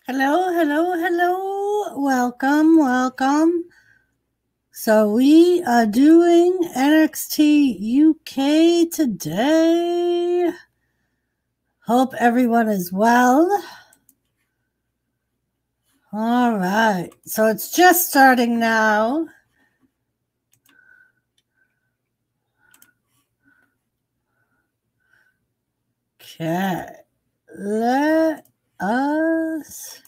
Hello, hello, hello. Welcome, welcome. So we are doing NXT UK today. Hope everyone is well. All right. So it's just starting now. Okay. Let us.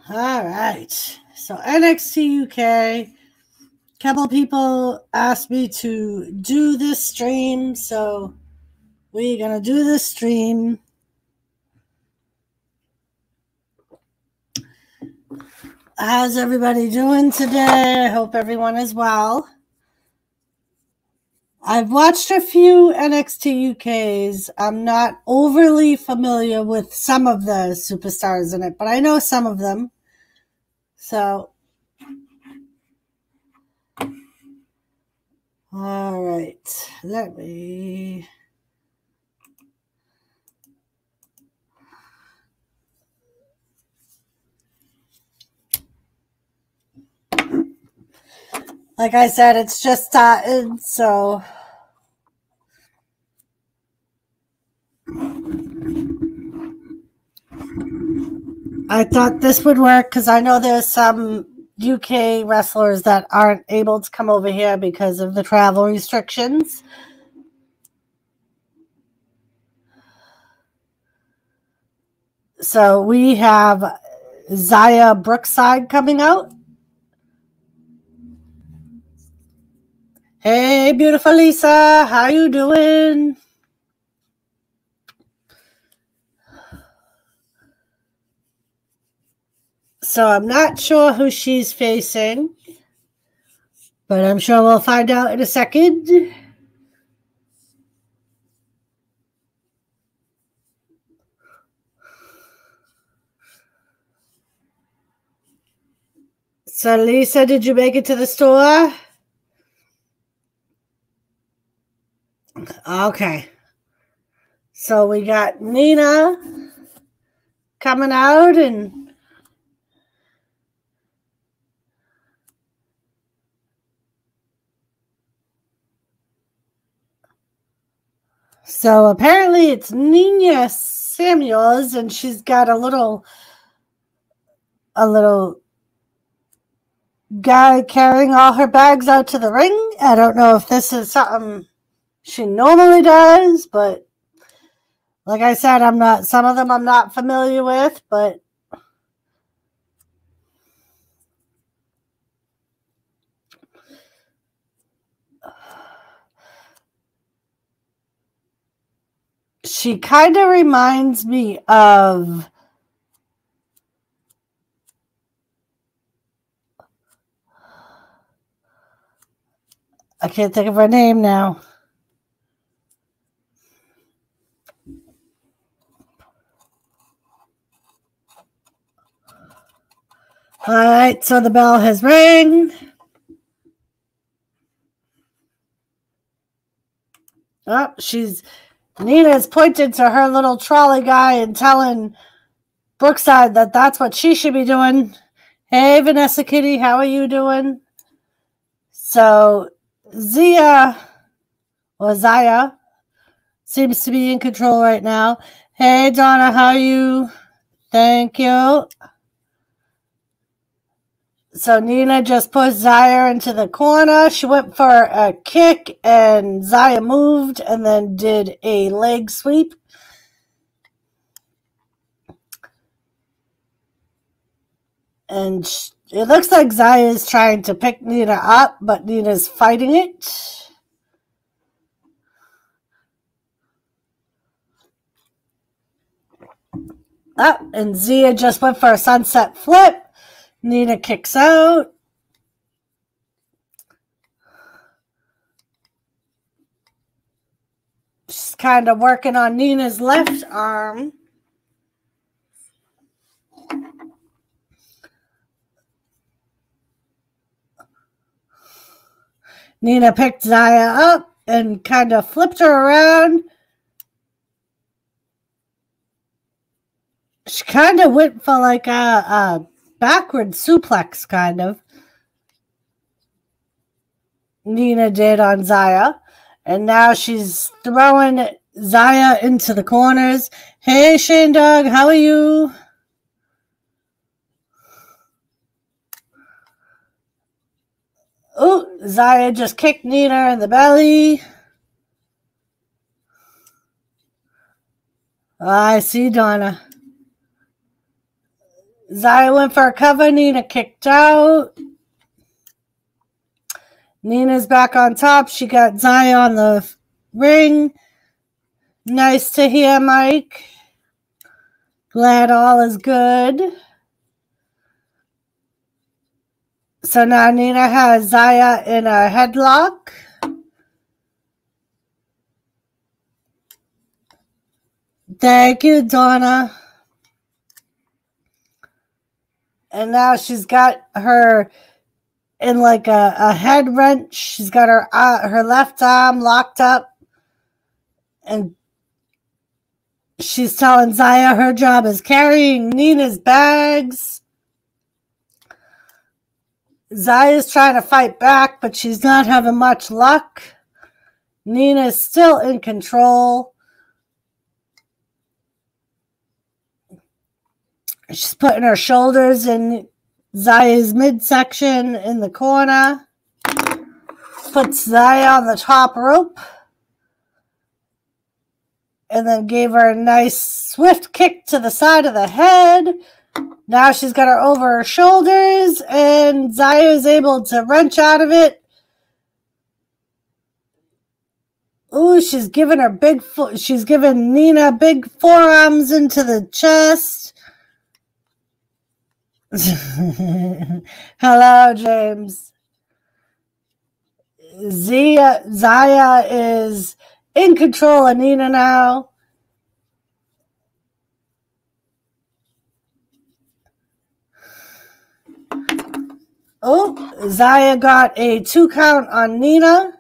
All right. So NXT UK. Couple people asked me to do this stream, so we're gonna do this stream. How's everybody doing today? I hope everyone is well. I've watched a few NXT UKs. I'm not overly familiar with some of the superstars in it, but I know some of them. So, all right. Let me... Like I said, it's just started, so... I thought this would work because I know there's some UK wrestlers that aren't able to come over here because of the travel restrictions. So we have Zaya Brookside coming out. Hey, beautiful Lisa. How you doing? So I'm not sure who she's facing, but I'm sure we'll find out in a second. So Lisa, did you make it to the store? Okay. So we got Nina coming out, and so apparently it's Nina Samuels, and she's got a little guy carrying all her bags out to the ring. I don't know if this is something she normally does, but like I said, some of them I'm not familiar with, but she kind of reminds me of I can't think of her name now. All right, so the bell has rang. Oh, Nina's pointed to her little trolley guy and telling Brookside that that's what she should be doing. Hey, Vanessa Kitty, how are you doing? So Zaya seems to be in control right now. Hey, Donna, how are you? Thank you. So Nina just pushed Zaya into the corner. She went for a kick, and Zaya moved and then did a leg sweep. And it looks like Zaya is trying to pick Nina up, but Nina's fighting it. Oh, and Zia just went for a sunset flip. Nina kicks out. She's kind of working on Nina's left arm. Nina picked Zaya up and kind of flipped her around. She kind of went for like a backward suplex, kind of. Nina did on Zaya. And now she's throwing Zaya into the corners. Hey, Shane Dog, how are you? Oh, Zaya just kicked Nina in the belly. I see Donna. Zaya went for a cover. Nina kicked out. Nina's back on top. She got Zaya on the ring. Nice to hear, Mike. Glad all is good. So now Nina has Zaya in a headlock. Thank you, Donna. And now she's got her in like a head wrench. She's got her left arm locked up. And she's telling Zaya her job is carrying Nina's bags. Zaya's trying to fight back, but she's not having much luck. Nina's still in control. She's putting her shoulders in Zaya's midsection in the corner. Puts Zaya on the top rope. And then gave her a nice swift kick to the side of the head. Now she's got her over her shoulders, and Zaya is able to wrench out of it. Ooh, she's giving Nina big forearms into the chest. Hello, James. Zaya is in control of Nina now. Oh, Zaya got a 2 count on Nina.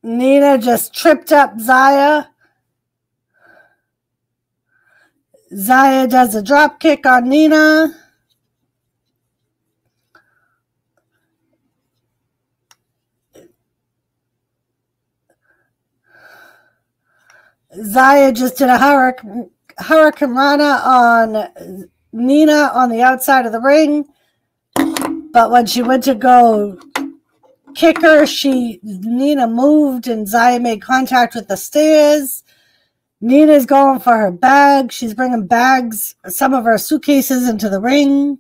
Nina just tripped up Zaya. Zaya does a drop kick on Nina. Zaya just did a hurricanrana on Nina on the outside of the ring. But when she went to go kick her, Nina moved and Zaya made contact with the stairs. Nina's going for her bag. She's bringing some of her suitcases into the ring.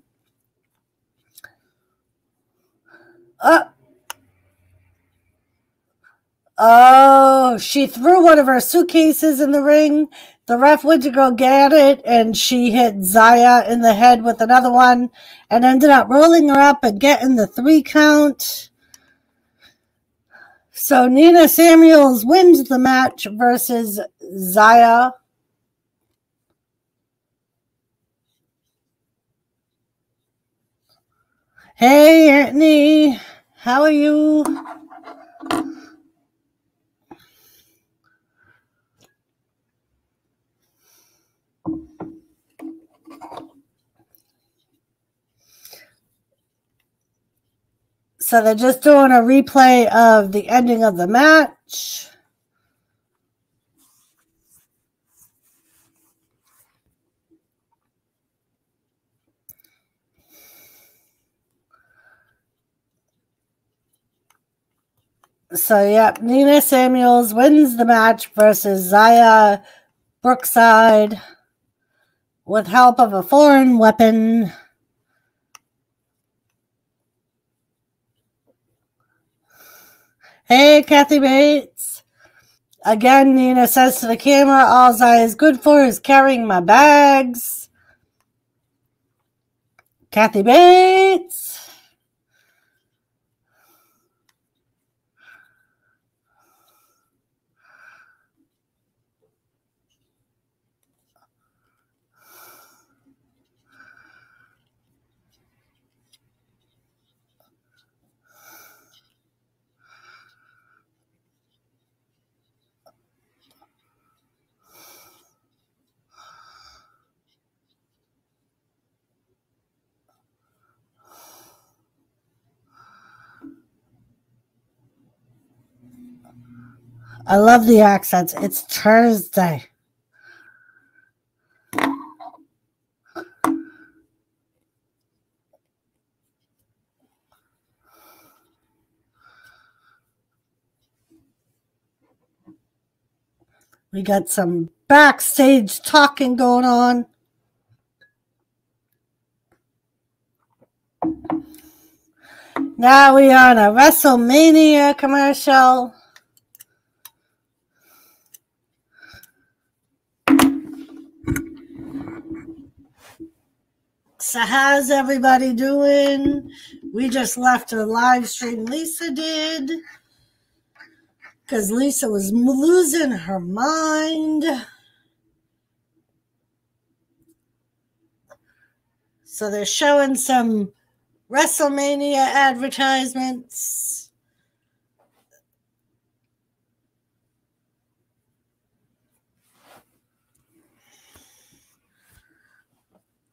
Oh, she threw one of her suitcases in the ring. The ref went to go get it, and she hit Zaya in the head with another one and ended up rolling her up and getting the 3 count. So Nina Samuels wins the match versus Zaya. Hey, Anthony. How are you? So they're just doing a replay of the ending of the match. So, yep, Nina Samuels wins the match versus Zaya Brookside with help of a foreign weapon. Hey, Kathy Bates. Again, Nina says to the camera, all Zaya is good for is carrying my bags. Kathy Bates. I love the accents. It's Thursday. We got some backstage talking going on. Now we are on a WrestleMania commercial. So how's everybody doing? We just left a live stream Lisa did, because Lisa was losing her mind. So they're showing some WrestleMania advertisements.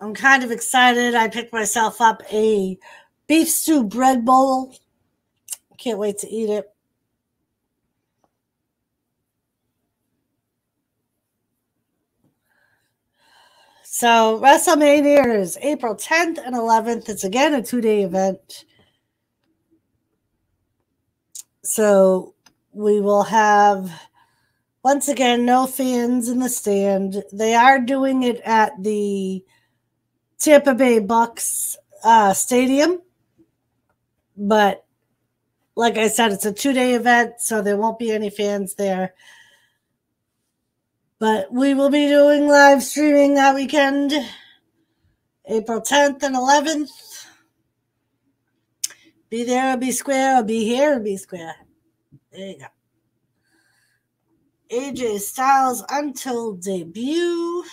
I'm kind of excited. I picked myself up a beef stew bread bowl. Can't wait to eat it. So WrestleMania is April 10th and 11th. It's again a 2-day event. So we will have, once again, no fans in the stand. They are doing it at the Tampa Bay Bucks stadium. But like I said, it's a 2-day event, so there won't be any fans there. But we will be doing live streaming that weekend, April 10th and 11th. Be there or be square, or be here or be square. There you go. AJ Styles Until debut.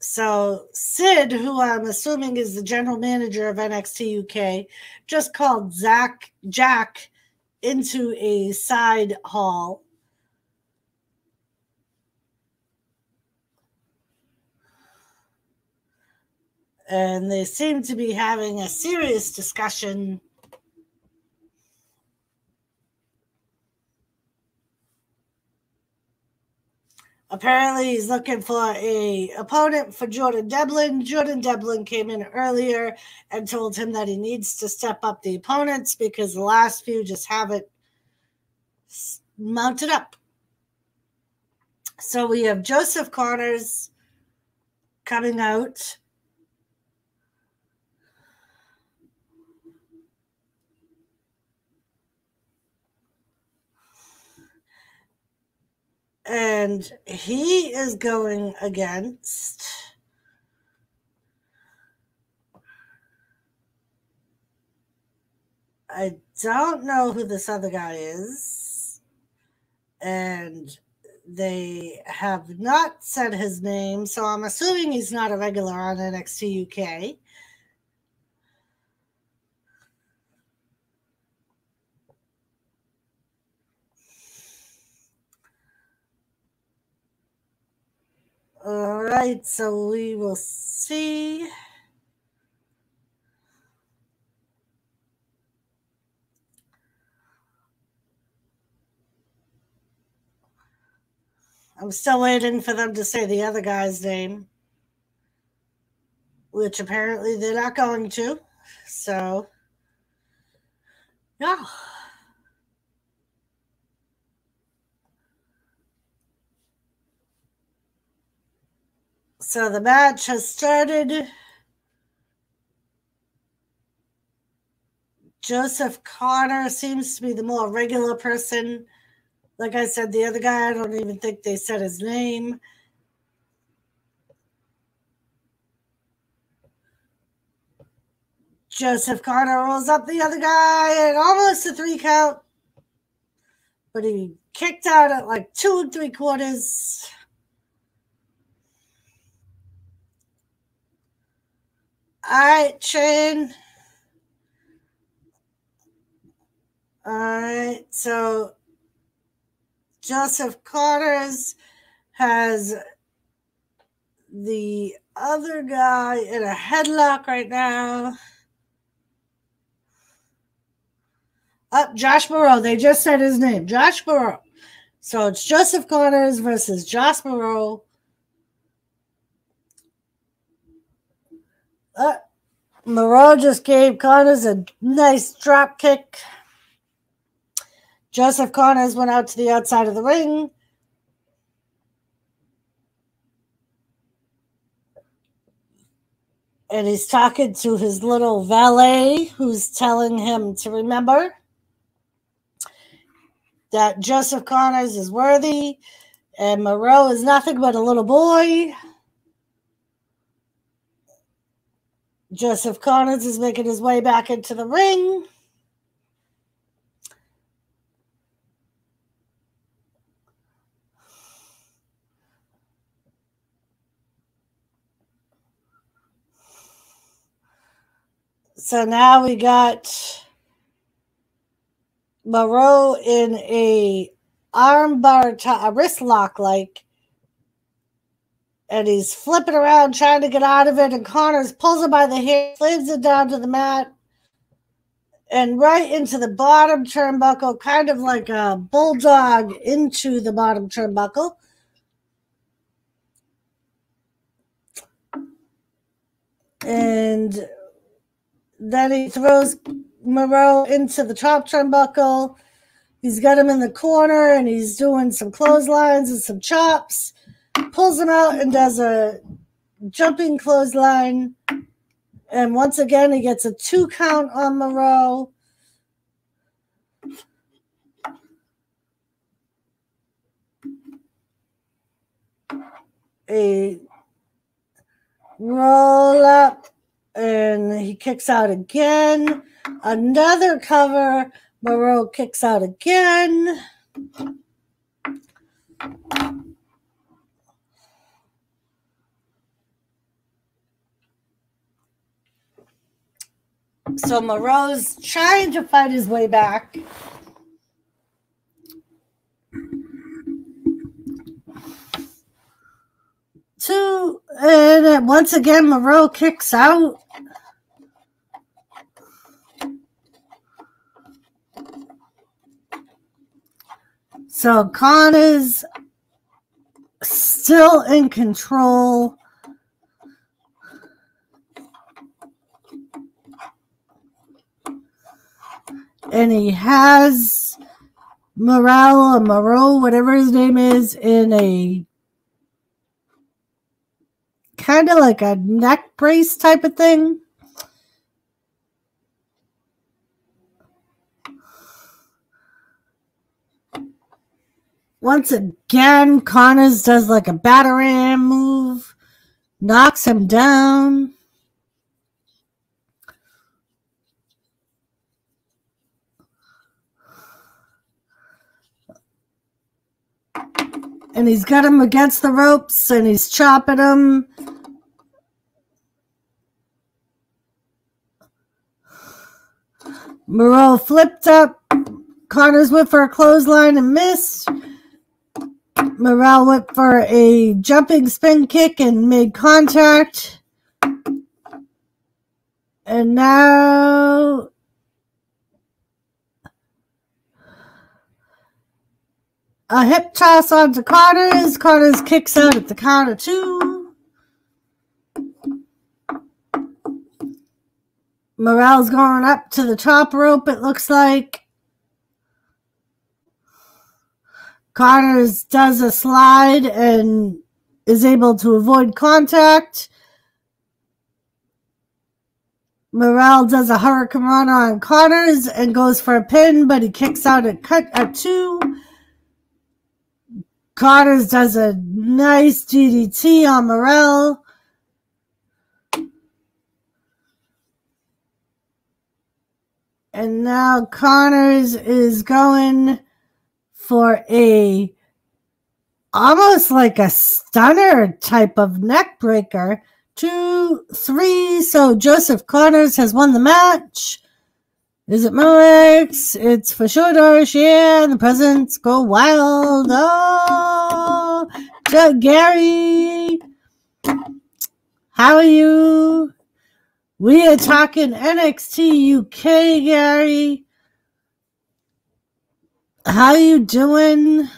So Sid, who I'm assuming is the general manager of NXT UK, just called Jack into a side hall. And they seem to be having a serious discussion. Apparently, he's looking for an opponent for Jordan Devlin. Jordan Devlin came in earlier and told him that he needs to step up the opponents because the last few just haven't mounted up. So we have Joseph Connors coming out. And he is going against I don't know who this other guy is. And they have not said his name, so I'm assuming he's not a regular on NXT UK. All right, so we will see. I'm still waiting for them to say the other guy's name, which apparently they're not going to. So, yeah. So the match has started. Joseph Connor seems to be the more regular person. Like I said, the other guy, I don't even think they said his name. Joseph Connor rolls up the other guy and almost a 3 count. But he kicked out at like 2 3/4. All right, Shane. All right, so Joseph Connors has the other guy in a headlock right now. Josh Moreau. They just said his name. Josh Moreau. So it's Joseph Connors versus Josh Moreau. Moreau just gave Connors a nice drop kick. Joseph Connors went out to the outside of the ring. And he's talking to his little valet who's telling him to remember that Joseph Connors is worthy and Moreau is nothing but a little boy. Joseph Connors is making his way back into the ring. So now we got Moreau in a armbar, a wrist lock like, and he's flipping around trying to get out of it, and Connors pulls him by the hair, slams it down to the mat, and right into the bottom turnbuckle, kind of like a bulldog into the bottom turnbuckle. And then he throws Moreau into the top turnbuckle. He's got him in the corner, and he's doing some clotheslines and some chops. Pulls him out and does a jumping clothesline. And once again, he gets a 2 count on Moreau. A roll up, and he kicks out again. Another cover. Moreau kicks out again. So Moreau's trying to fight his way back. And once again, Moreau kicks out. So Connors still in control. And he has Moreau, whatever his name is, in a kind of like a neck brace type of thing. Once again, Connors does like a batter ram move, knocks him down. And he's got him against the ropes, and he's chopping him. Moreau flipped up. Connors went for a clothesline and missed. Moreau went for a jumping spin kick and made contact. And now a hip toss onto Connors. Connors kicks out at the count of 2. Morale's going up to the top rope, it looks like. Connors does a slide and is able to avoid contact. Morale does a hurricane run on Connors and goes for a pin, but he kicks out at 2. Connors does a nice DDT on Morale. And now Connors is going for a almost like a stunner type of neck breaker. 2, 3. So Joseph Connors has won the match. Is it Moex? It's for sure Darsh. Yeah, the presents go wild. Oh, Gary. How are you? We are talking NXT UK, Gary. How you doing?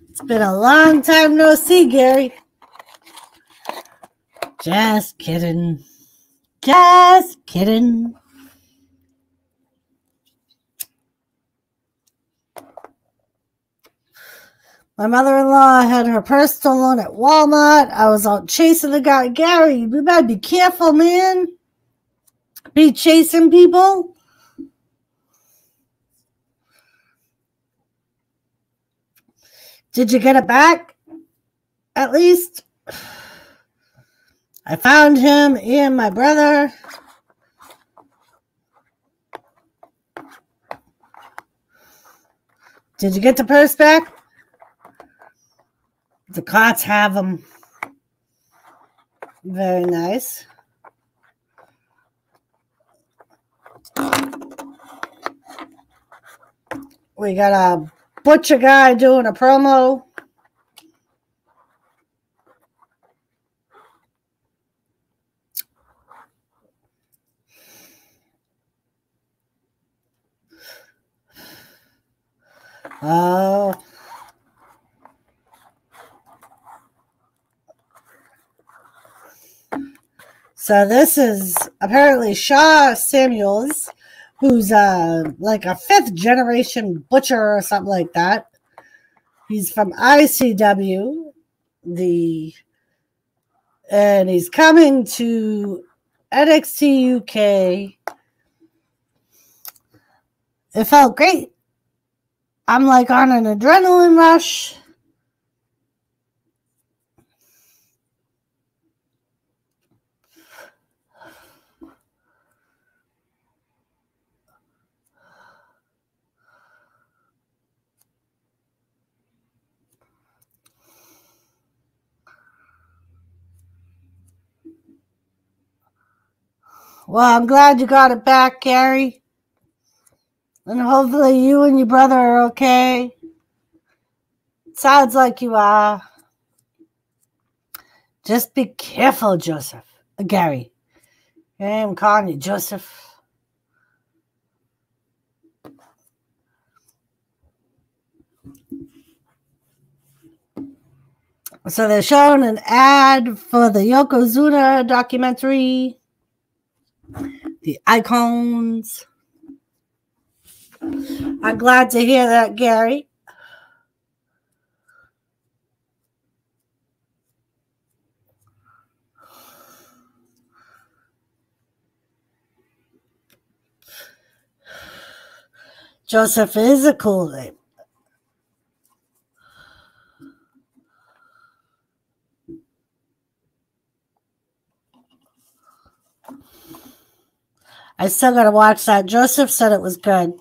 It's been a long time no see, Gary. Just kidding. Just kidding. My mother-in-law had her purse stolen at Walmart. I was out chasing the guy. Gary, you better be careful, man. Be chasing people. Did you get it back? At least? I found him and my brother. Did you get the purse back? The cops have them. Very nice. We got a butcher guy doing a promo. Oh. So this is apparently Shaw Samuels, who's like a 5th generation butcher or something like that. He's from ICW, and he's coming to NXT UK. It felt great. I'm like on an adrenaline rush. Well, I'm glad you got it back, Gary. And hopefully you and your brother are okay. Sounds like you are. Just be careful, Joseph. Gary. Hey, I'm calling you Joseph. So they're showing an ad for the Yokozuna documentary. The Icons. I'm glad to hear that, Gary. Joseph is a cool name. I still got to watch that. Joseph said it was good.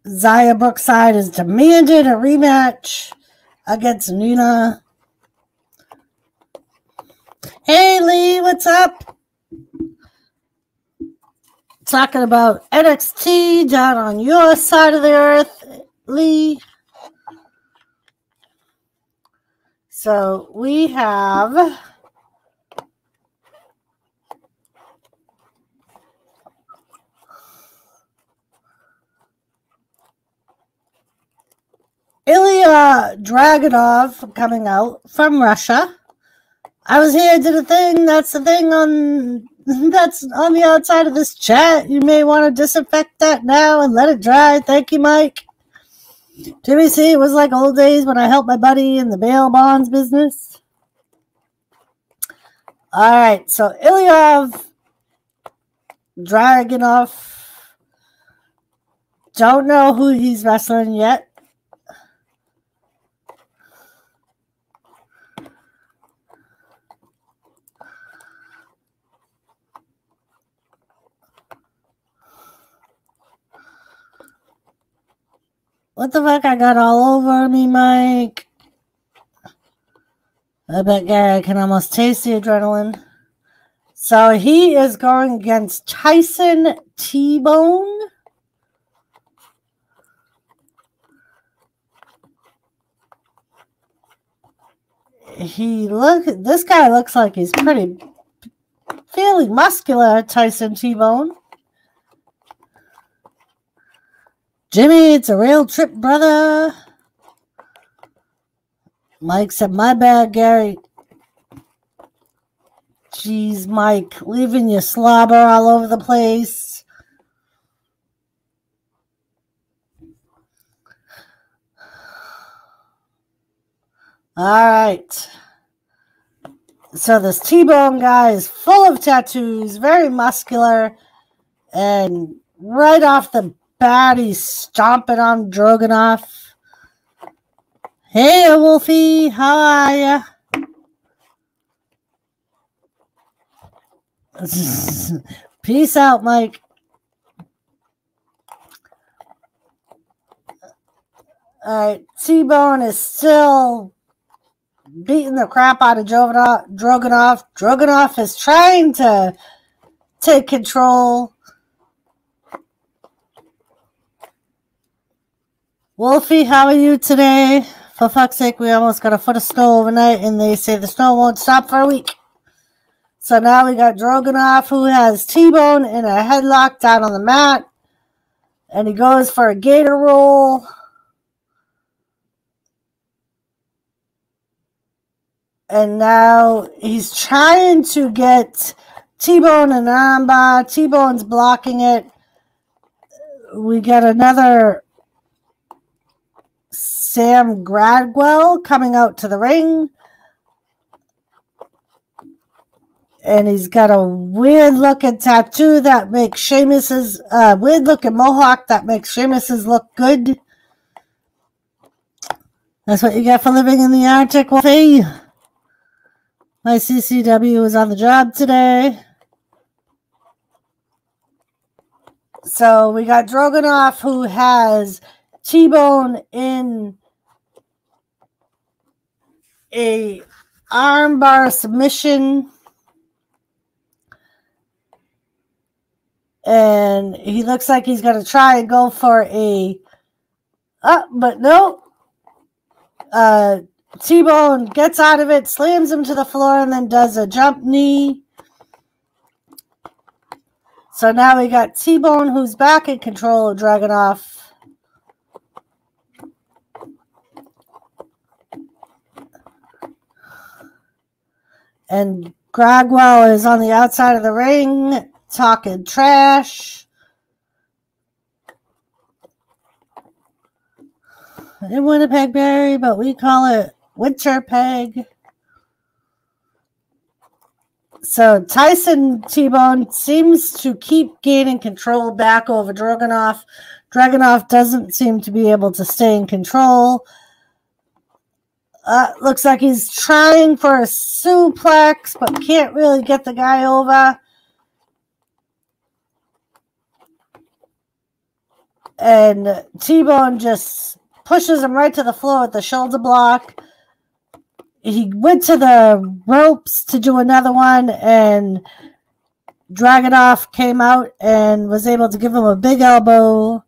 Zaya Brookside has demanded a rematch against Nina. Hey, Lee, what's up? Talking about NXT down on your side of the earth, Lee. So we have Ilya Dragunov coming out from Russia. I was here, did a thing. That's the thing that's on the outside of this chat. You may want to disinfect that now and let it dry. Thank you, Mike. Jimmy C, it was like old days when I helped my buddy in the bail bonds business. All right, so Ilya Dragunov. Don't know who he's wrestling yet. What the fuck I got all over me, Mike? I bet Gary can almost taste the adrenaline. So he is going against Tyson T-Bone. This guy looks like he's fairly muscular, Tyson T-Bone. Jimmy, it's a real trip, brother. Mike said, my bad, Gary. Jeez, Mike, leaving your slobber all over the place. All right. So this T-Bone guy is full of tattoos, very muscular, and right off the bat, he's stomping on Drogonoff. Hey, Wolfie, how are ya? Peace out, Mike. All right, T-Bone is still beating the crap out of Drogonoff. Drogonoff is trying to take control. Wolfie, how are you today? For fuck's sake, we almost got a foot of snow overnight, and they say the snow won't stop for a week. So now we got Drogonoff, who has T-Bone in a headlock down on the mat. And he goes for a gator roll. And now he's trying to get T-Bone an armbar. T-Bone's blocking it. We got another Sam Gradwell coming out to the ring. And he's got a weird-looking tattoo that makes Sheamus's... weird-looking mohawk that makes Sheamus's look good. That's what you get for living in the Arctic, Wolfie. My CCW was on the job today. So we got Drogonoff, who has T-Bone in a armbar submission. And he looks like he's going to try and go for a... but no. T-Bone gets out of it, slams him to the floor, and then does a jump knee. So now we got T-Bone, who's back in control of Drogonoff. And Gradwell is on the outside of the ring, talking trash. In Winnipeg, Barry, but we call it Winter Peg. So Tyson T-Bone seems to keep gaining control back over Drogonoff. Drogonoff doesn't seem to be able to stay in control. Looks like he's trying for a suplex, but can't really get the guy over. And T-Bone just pushes him right to the floor with the shoulder block. He went to the ropes to do another one, and Drogonoff came out and was able to give him a big elbow.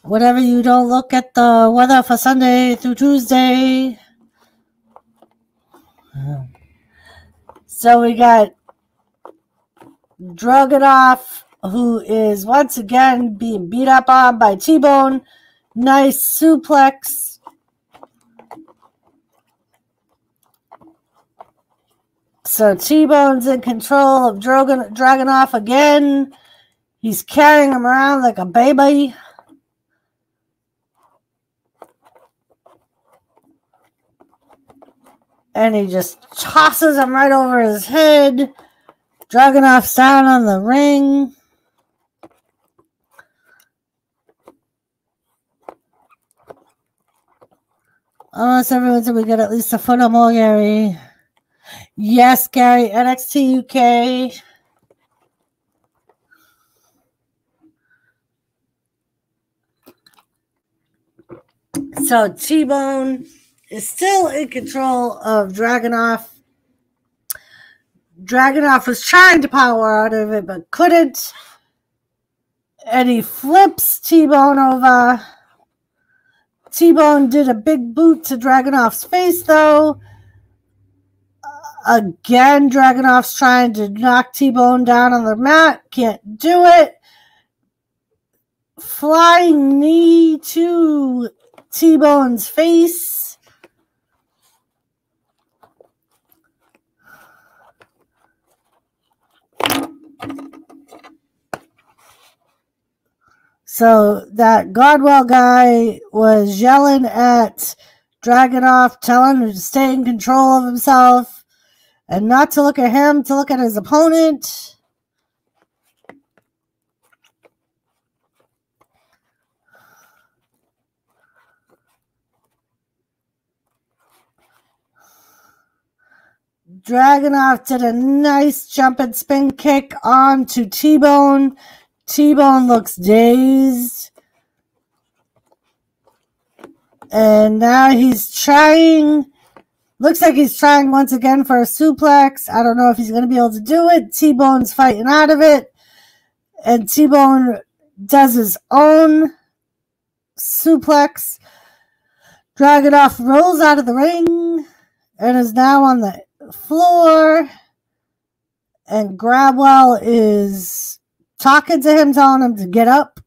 Whatever you don't look at the weather for Sunday through Tuesday. So we got Drogonoff, who is once again being beat up on by T-Bone. Nice suplex. So T-Bone's in control of Drogonoff again. He's carrying him around like a baby. And he just tosses him right over his head. Drogonoff's down on the ring. Almost everyone said we got at least a foot or more, Gary. Yes, Gary, NXT UK. So T-Bone is still in control of Dragunov. Dragunov was trying to power out of it, but couldn't. And he flips T-Bone over. T-Bone did a big boot to Dragunov's face, though. Again, Dragunov's trying to knock T-Bone down on the mat. Can't do it. Flying knee to T-Bone's face. So that Godwell guy was yelling at Dragunov, telling him to stay in control of himself and not to look at him, to look at his opponent. Dragunov did a nice jump and spin kick onto T-Bone. T-Bone looks dazed. And now he's trying. Looks like he's trying once again for a suplex. I don't know if he's going to be able to do it. T-Bone's fighting out of it. And T-Bone does his own suplex. Dragunov rolls out of the ring and is now on the floor. And Grabwell is talking to him, telling him to get up.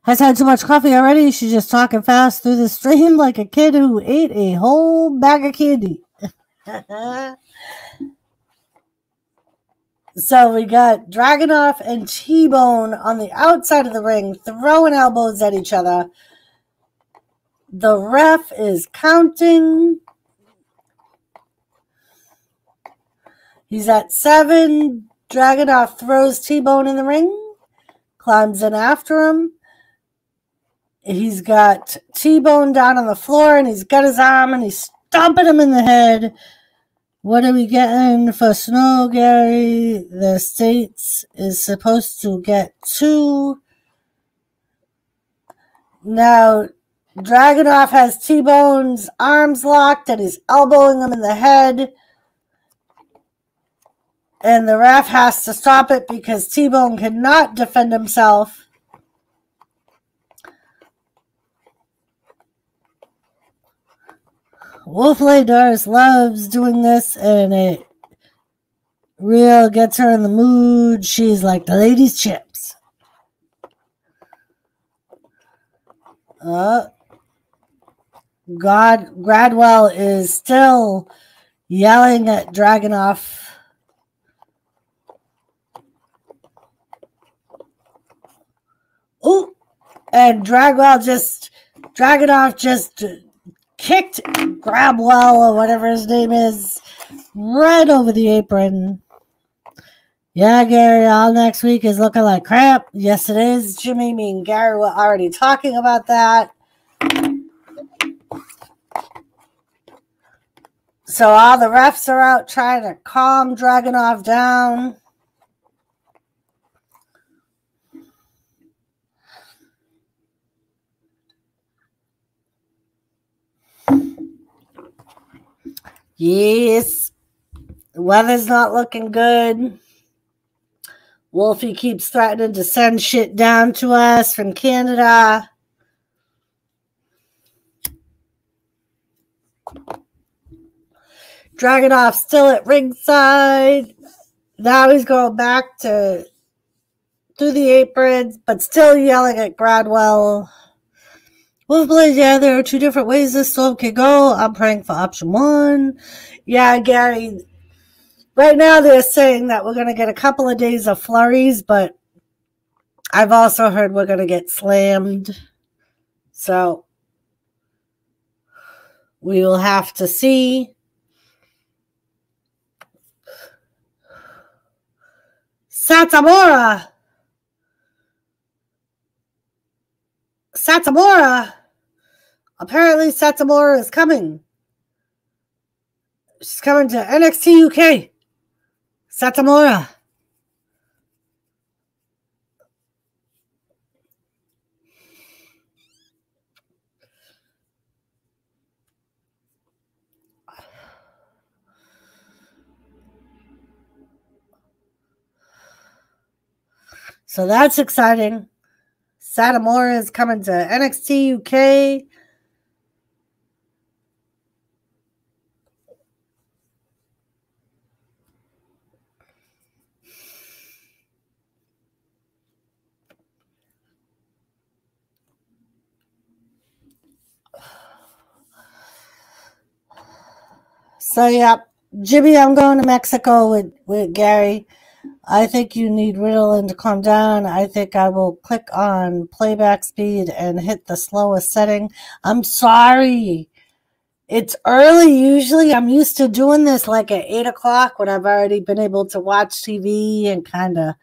Has had too much coffee already. She's just talking fast through the stream like a kid who ate a whole bag of candy. So we got Dragunov and T-Bone on the outside of the ring throwing elbows at each other. The ref is counting. He's at 7. Dragunov throws T-Bone in the ring. Climbs in after him. He's got T-Bone down on the floor, and he's got his arm, and he's stomping him in the head. What are we getting for Snow, Gary? The States is supposed to get 2. Now, Dragunov has T-Bone's arms locked, and he's elbowing him in the head. And the ref has to stop it because T-Bone cannot defend himself. Wolfley Doris loves doing this, and it real gets her in the mood. She's like the lady's chips. Gradwell is still yelling at Dragunov. Ooh, and Dragunov just kicked Grabwell, or whatever his name is, right over the apron. Yeah, Gary, all next week is looking like crap. Yes, it is. Jimmy, me and Gary were already talking about that. So all the refs are out trying to calm Dragunov down. Yes, the weather's not looking good. Wolfie keeps threatening to send shit down to us from Canada. Dragunov still at ringside. Now he's going back to through the aprons, but still yelling at Gradwell. Wolfblade, yeah, there are 2 different ways this storm can go. I'm praying for option 1. Yeah, Gary, right now they're saying that we're going to get a couple of days of flurries, but I've also heard we're going to get slammed. So we will have to see. Satomura! Apparently Satomura is coming. She's coming to NXT UK. Satomura. So that's exciting. Satamura is coming to NXT UK. So, yeah, Jimmy, I'm going to Mexico with Gary. I think you need Ritalin to calm down. I think I will click on playback speed and hit the slowest setting. I'm sorry. It's early. Usually I'm used to doing this like at 8 o'clock when I've already been able to watch TV and kind of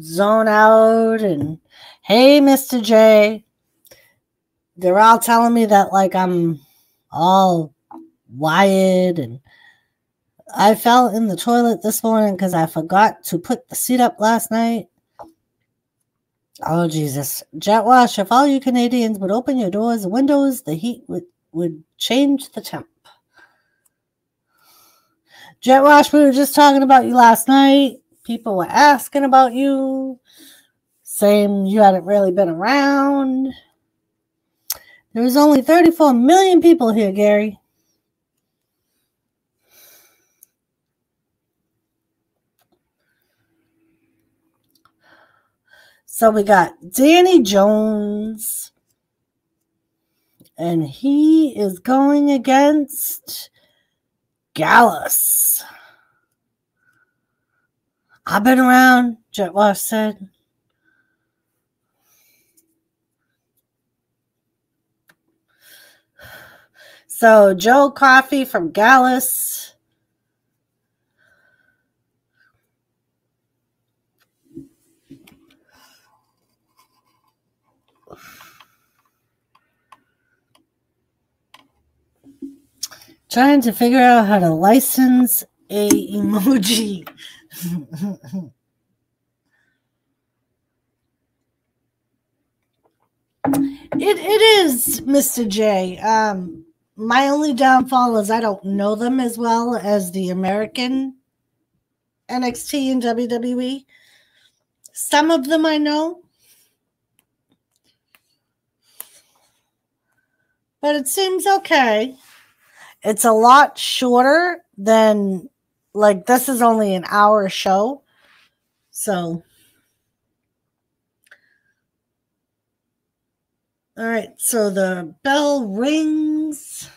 zone out. And hey, Mr. J, they're all telling me that like I'm all wired, and I fell in the toilet this morning because I forgot to put the seat up last night. Oh, Jesus. Jet wash, if all you Canadians would open your doors and windows, the heat would change the temp. Jet wash, we were just talking about you last night. People were asking about you, saying you hadn't really been around. There was only 34 million people here, Gary. So we got Danny Jones, and he is going against Gallus. I've been around, Jet Wash said. So Joe Coffey from Gallus. Trying to figure out how to license a emoji. It is, Mr. J. My only downfall is I don't know them as well as the American NXT and WWE. Some of them I know, but it seems okay. It's a lot shorter than, like, this is only an hour show. So, all right, so the bell rings.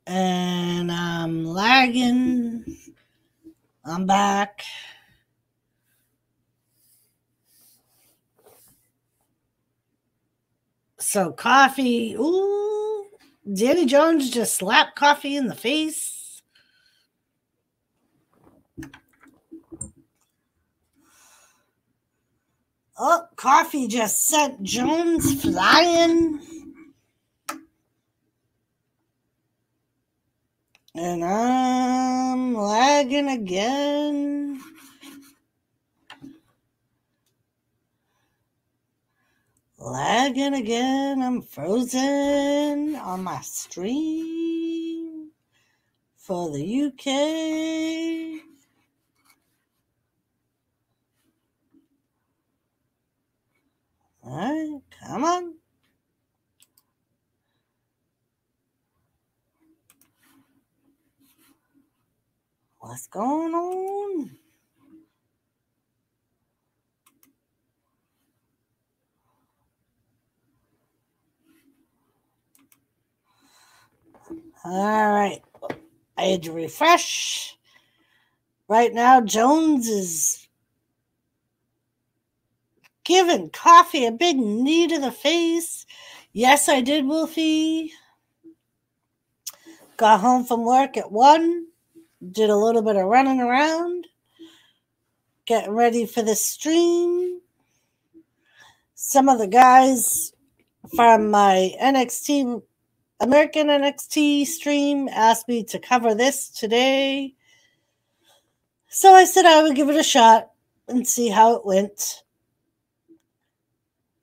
And I'm lagging. I'm back. So Coffee, ooh, Danny Jones just slapped Coffee in the face. Oh, Coffee just sent Jones flying. And I'm lagging again. Lagging again. I'm frozen on my stream for the UK. All right, come on. What's going on? All right. I had to refresh. Right now, Jones is giving Coffee a big knee to the face. Yes, I did, Wolfie. Got home from work at 1. Did a little bit of running around. Getting ready for the stream. Some of the guys from my American NXT stream asked me to cover this today. So I said I would give it a shot and see how it went.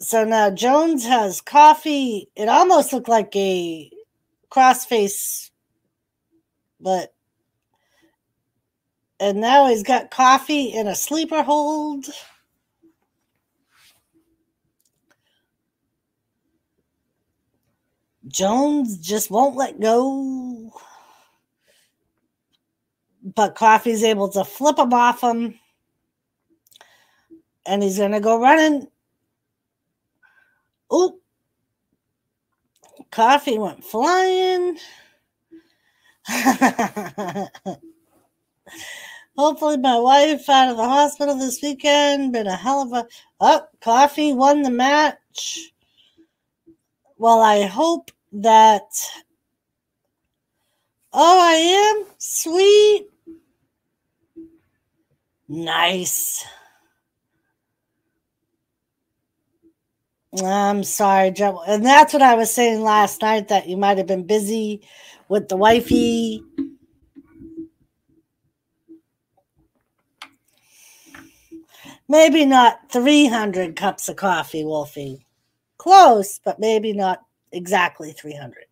So now Jones has Coffee. It almost looked like a crossface And now he's got coffee in a sleeper hold. Jones just won't let go. But Coffee's able to flip him off him. And he's going to go running. Oop. Coffee went flying. Hopefully my wife out of the hospital this weekend. Been a hell of a... Oh, Coffee won the match. Well, I hope that... Oh, I am? Sweet. Nice. I'm sorry, Joe. And that's what I was saying last night, that you might have been busy with the wifey. Maybe not 300 cups of coffee, Wolfie. Close, but maybe not exactly 300.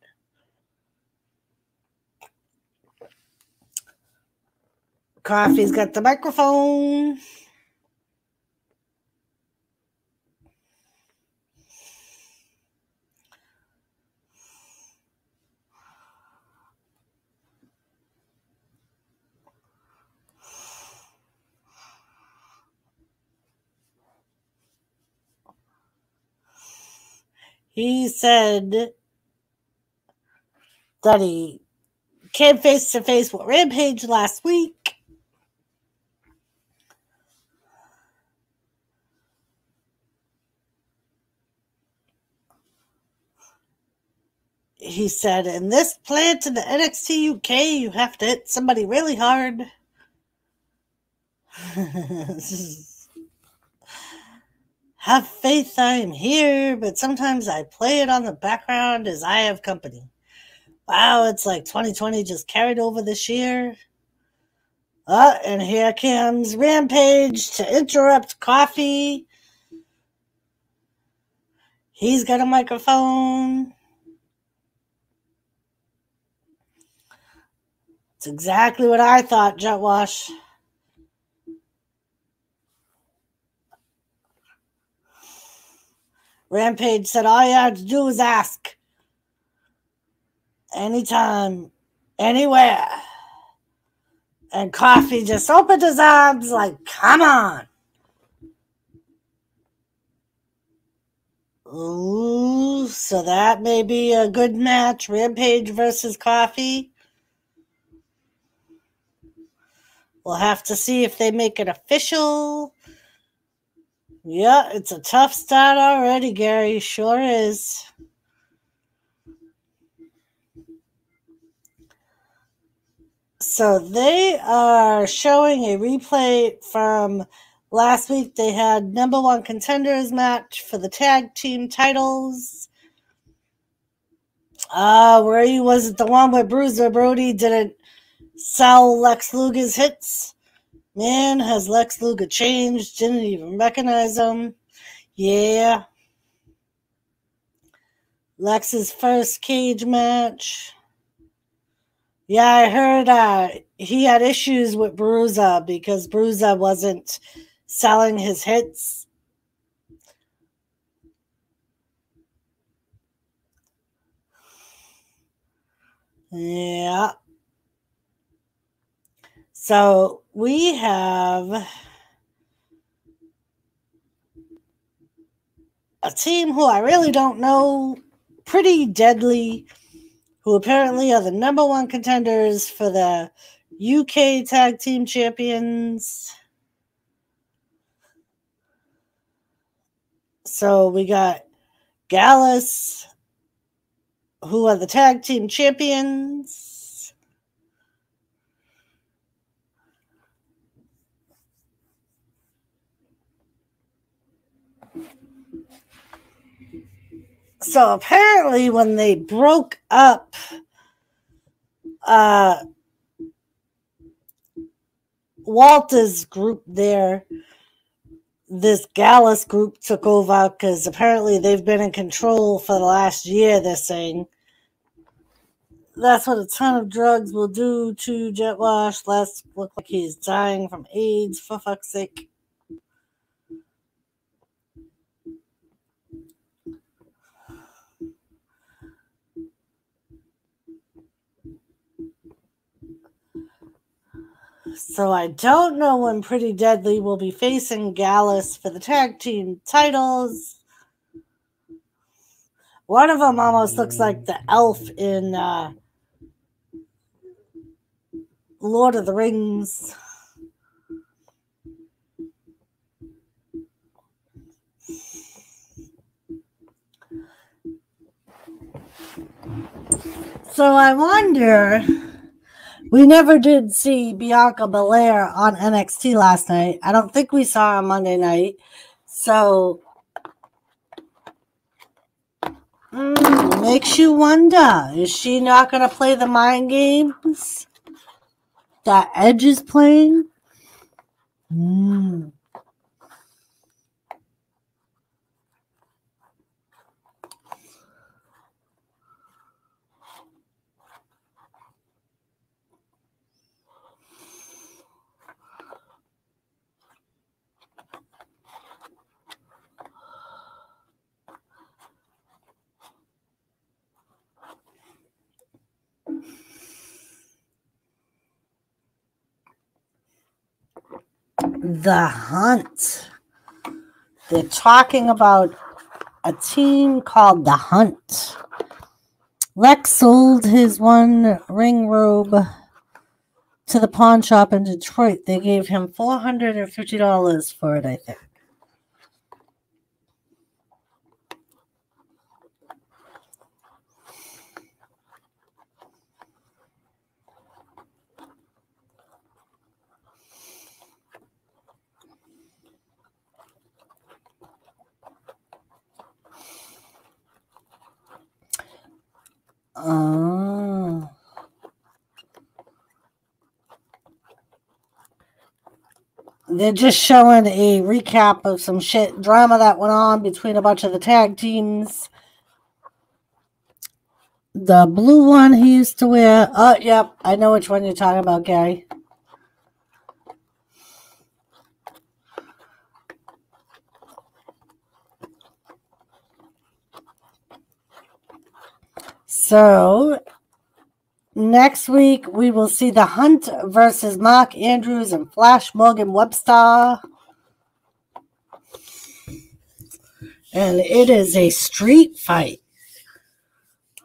Coffee's got the microphone. He said that he came face to face with Rampage last week. He said, in this plant in the NXT UK, you have to hit somebody really hard. Have faith I am here, but sometimes I play it on the background as I have company. Wow, it's like 2020 just carried over this year. And here comes Rampage to interrupt Coffee. He's got a microphone. It's exactly what I thought, Jetwash. Rampage said all you had to do was ask. Anytime, anywhere. And Coffee just opened his arms like, come on. Ooh, so that may be a good match. Rampage versus Coffee. We'll have to see if they make it official. Yeah, it's a tough start already, Gary. Sure is. So they are showing a replay from last week. They had number one contenders match for the tag team titles. Was it the one where Bruiser Brody didn't sell Lex Luger's hits? Man, has Lex Luger changed? Didn't even recognize him. Yeah. Lex's first cage match. Yeah, I heard he had issues with Bruiser because Bruiser wasn't selling his hits. Yeah. So we have a team who I really don't know, Pretty Deadly, who apparently are the number one contenders for the UK Tag Team Champions. So we got Gallus, who are the Tag Team Champions. So apparently when they broke up Walter's group there, this Gallus group took over because apparently they've been in control for the last year, they're saying. That's what a ton of drugs will do to Jet Wash. Let's look like he's dying from AIDS, for fuck's sake. So I don't know when Pretty Deadly will be facing Gallus for the tag team titles. One of them almost looks like the elf in Lord of the Rings. So I wonder, we never did see Bianca Belair on NXT last night. I don't think we saw her on Monday night. So makes you wonder, is she not going to play the mind games that Edge is playing? The Hunt. They're talking about a team called The Hunt. Lex sold his one ring robe to the pawn shop in Detroit. They gave him $450 for it, I think. Oh. They're just showing a recap of some shit drama that went on between a bunch of the tag teams. The blue one he used to wear. Oh, yep. I know which one you're talking about, Gary. So, next week we will see The Hunt versus Mark Andrews and Flash Morgan Webster. And it is a street fight.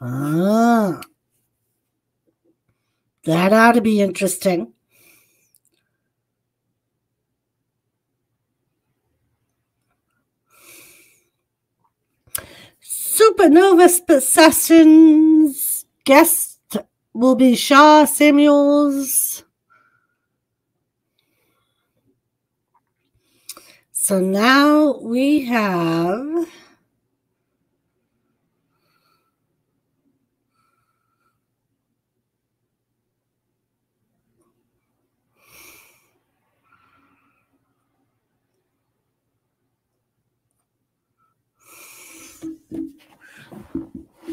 That ought to be interesting. Supernova Sessions. Guest will be Shaw Samuels. So now we have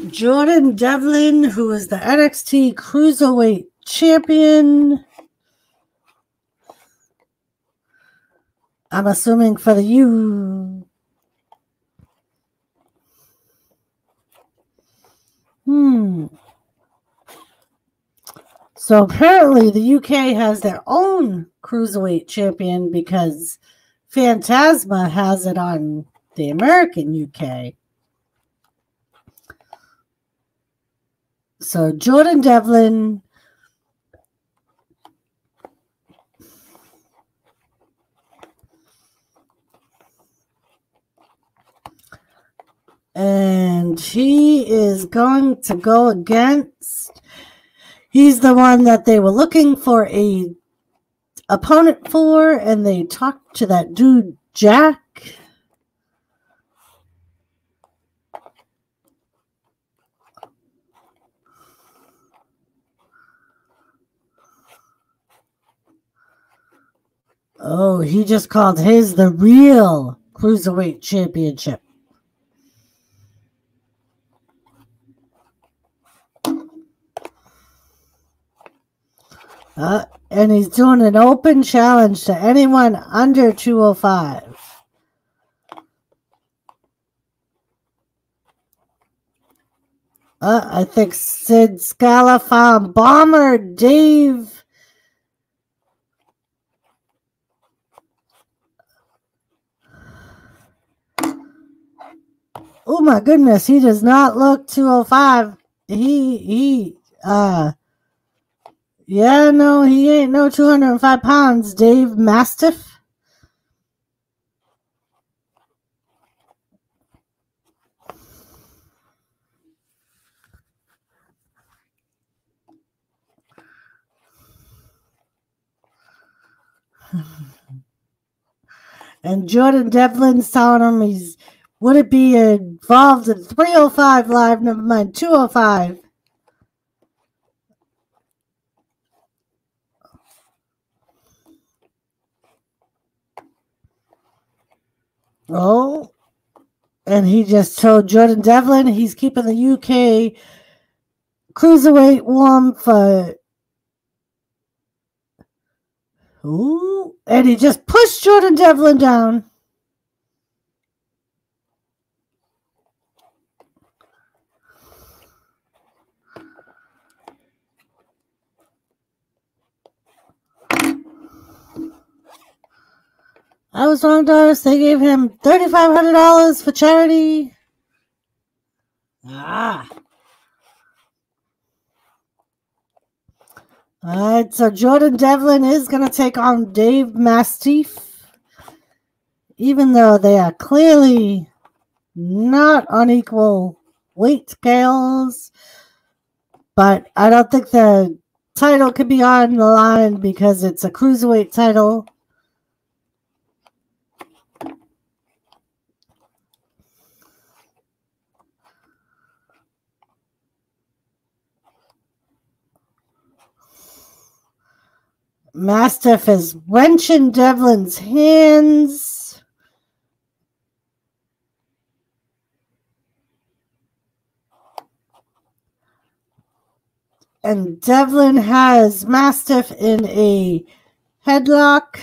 Jordan Devlin, who is the NXT Cruiserweight Champion. I'm assuming for the U. So apparently the UK has their own Cruiserweight Champion because Phantasma has it on the American UK. So Jordan Devlin, and he is going to go against, he's the one that they were looking for a opponent for, and they talked to that dude Jack. Oh, he just called his the real Cruiserweight Championship. And he's doing an open challenge to anyone under 205. I think Sid Scala found Bomber Dave. Oh my goodness, he does not look 205. Yeah, no, he ain't no 205 pounds, Dave Mastiff. And Jordan Devlin's telling him would it be involved in 305 live, never mind 205. Oh, and he just told Jordan Devlin he's keeping the UK cruiserweight warm for. Ooh, and he just pushed Jordan Devlin down. I was wrong, Doris. They gave him $3,500 for charity. Ah. All right, so Jordan Devlin is going to take on Dave Mastiff, even though they are clearly not on equal weight scales. But I don't think the title could be on the line because it's a cruiserweight title. Mastiff is wrenching Devlin's hands. And Devlin has Mastiff in a headlock.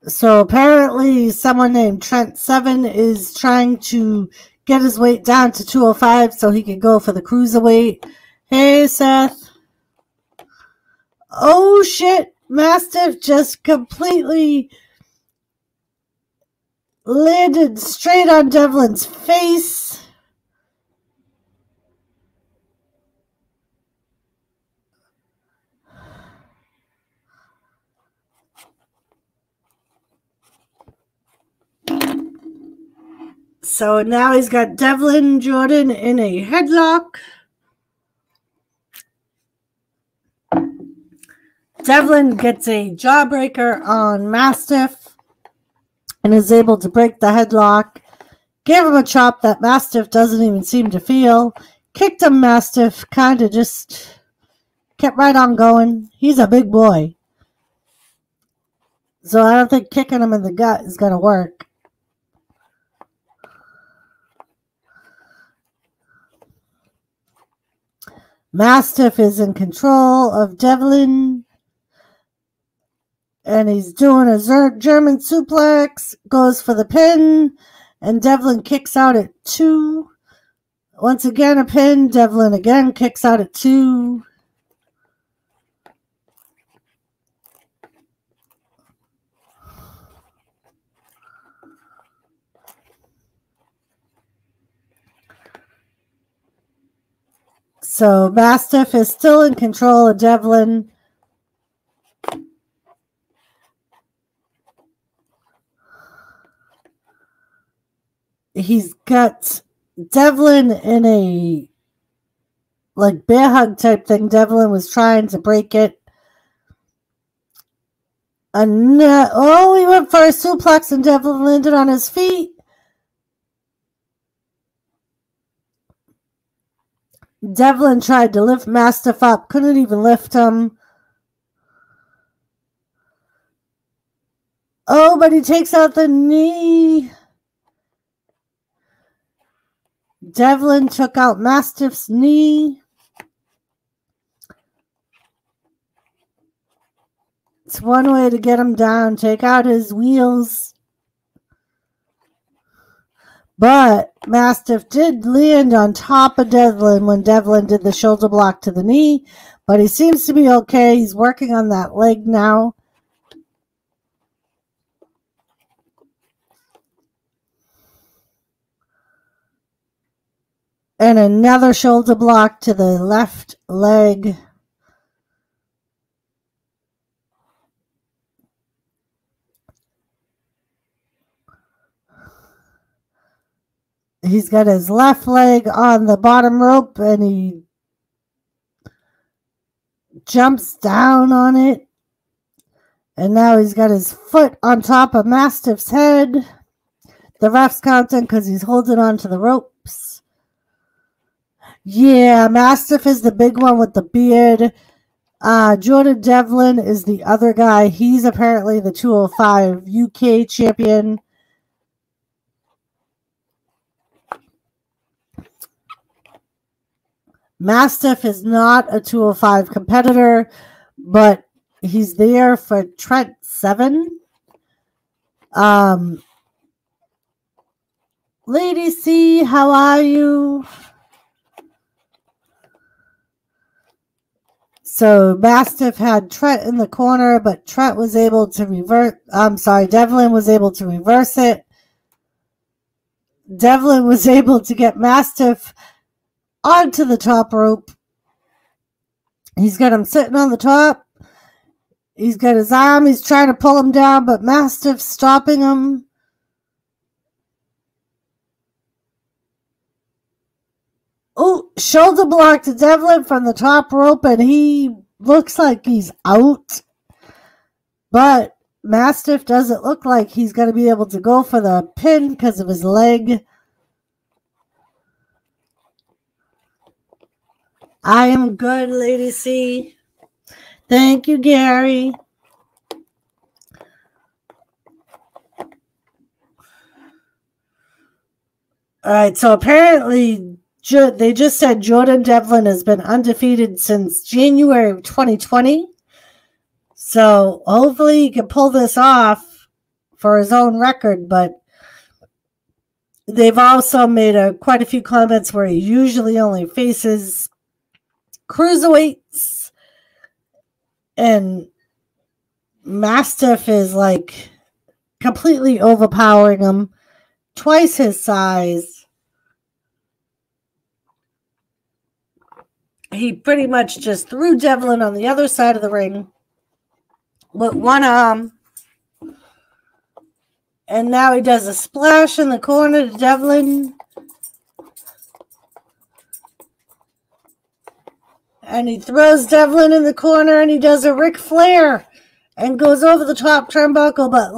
So apparently someone named Trent Seven is trying to get his weight down to 205 so he can go for the cruiserweight. Hey, Seth. Oh, shit. Mastiff just completely landed straight on Devlin's face. So now he's got Devlin Jordan in a headlock. Devlin gets a jawbreaker on Mastiff and is able to break the headlock. Gave him a chop that Mastiff doesn't even seem to feel. Kicked him, Mastiff kind of just kept right on going. He's a big boy. So I don't think kicking him in the gut is going to work. Mastiff is in control of Devlin. And he's doing a German suplex. Goes for the pin. And Devlin kicks out at 2. Once again a pin. Devlin again kicks out at 2. So Mastiff is still in control of Devlin. He's got Devlin in a like bear hug type thing. Devlin was trying to break it. He went for a suplex and Devlin landed on his feet. Devlin tried to lift Mastiff up, couldn't even lift him. Oh, but he takes out the knee. Devlin took out Mastiff's knee. It's one way to get him down. Take out his wheels. But Mastiff did land on top of Devlin when Devlin did the shoulder block to the knee. But he seems to be okay. He's working on that leg now. And another shoulder block to the left leg. He's got his left leg on the bottom rope and he jumps down on it. And now he's got his foot on top of Mastiff's head. The ref's counting because he's holding on to the ropes. Yeah, Mastiff is the big one with the beard. Jordan Devlin is the other guy. He's apparently the 205 UK champion. Mastiff is not a 205 competitor, but he's there for Trent 7. Lady C, how are you? So Mastiff had Trent in the corner, but Trent was able to Devlin was able to reverse it. Devlin was able to get Mastiff onto the top rope. He's got him sitting on the top. He's got his arm. He's trying to pull him down, but Mastiff's stopping him. Oh, shoulder block to Devlin from the top rope, and he looks like he's out. But Mastiff doesn't look like he's going to be able to go for the pin because of his leg. I am good, Lady C. Thank you, Gary. All right, so apparently they just said Jordan Devlin has been undefeated since January of 2020. So hopefully he can pull this off for his own record, but they've also made quite a few comments where he usually only faces cruiserweights, and Mastiff is like completely overpowering him, twice his size. He pretty much just threw Devlin on the other side of the ring with one arm, and now he does a splash in the corner to Devlin. And he throws Devlin in the corner, and he does a Ric Flair and goes over the top turnbuckle, but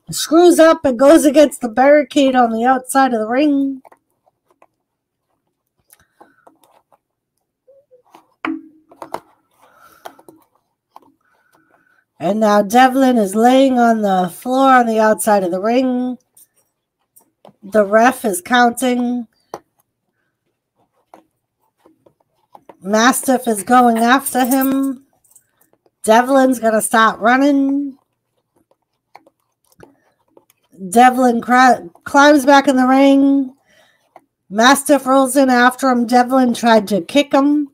screws up and goes against the barricade on the outside of the ring. And now Devlin is laying on the floor on the outside of the ring. The ref is counting. Mastiff is going after him. Devlin's going to start running. Devlin climbs back in the ring. Mastiff rolls in after him. Devlin tried to kick him.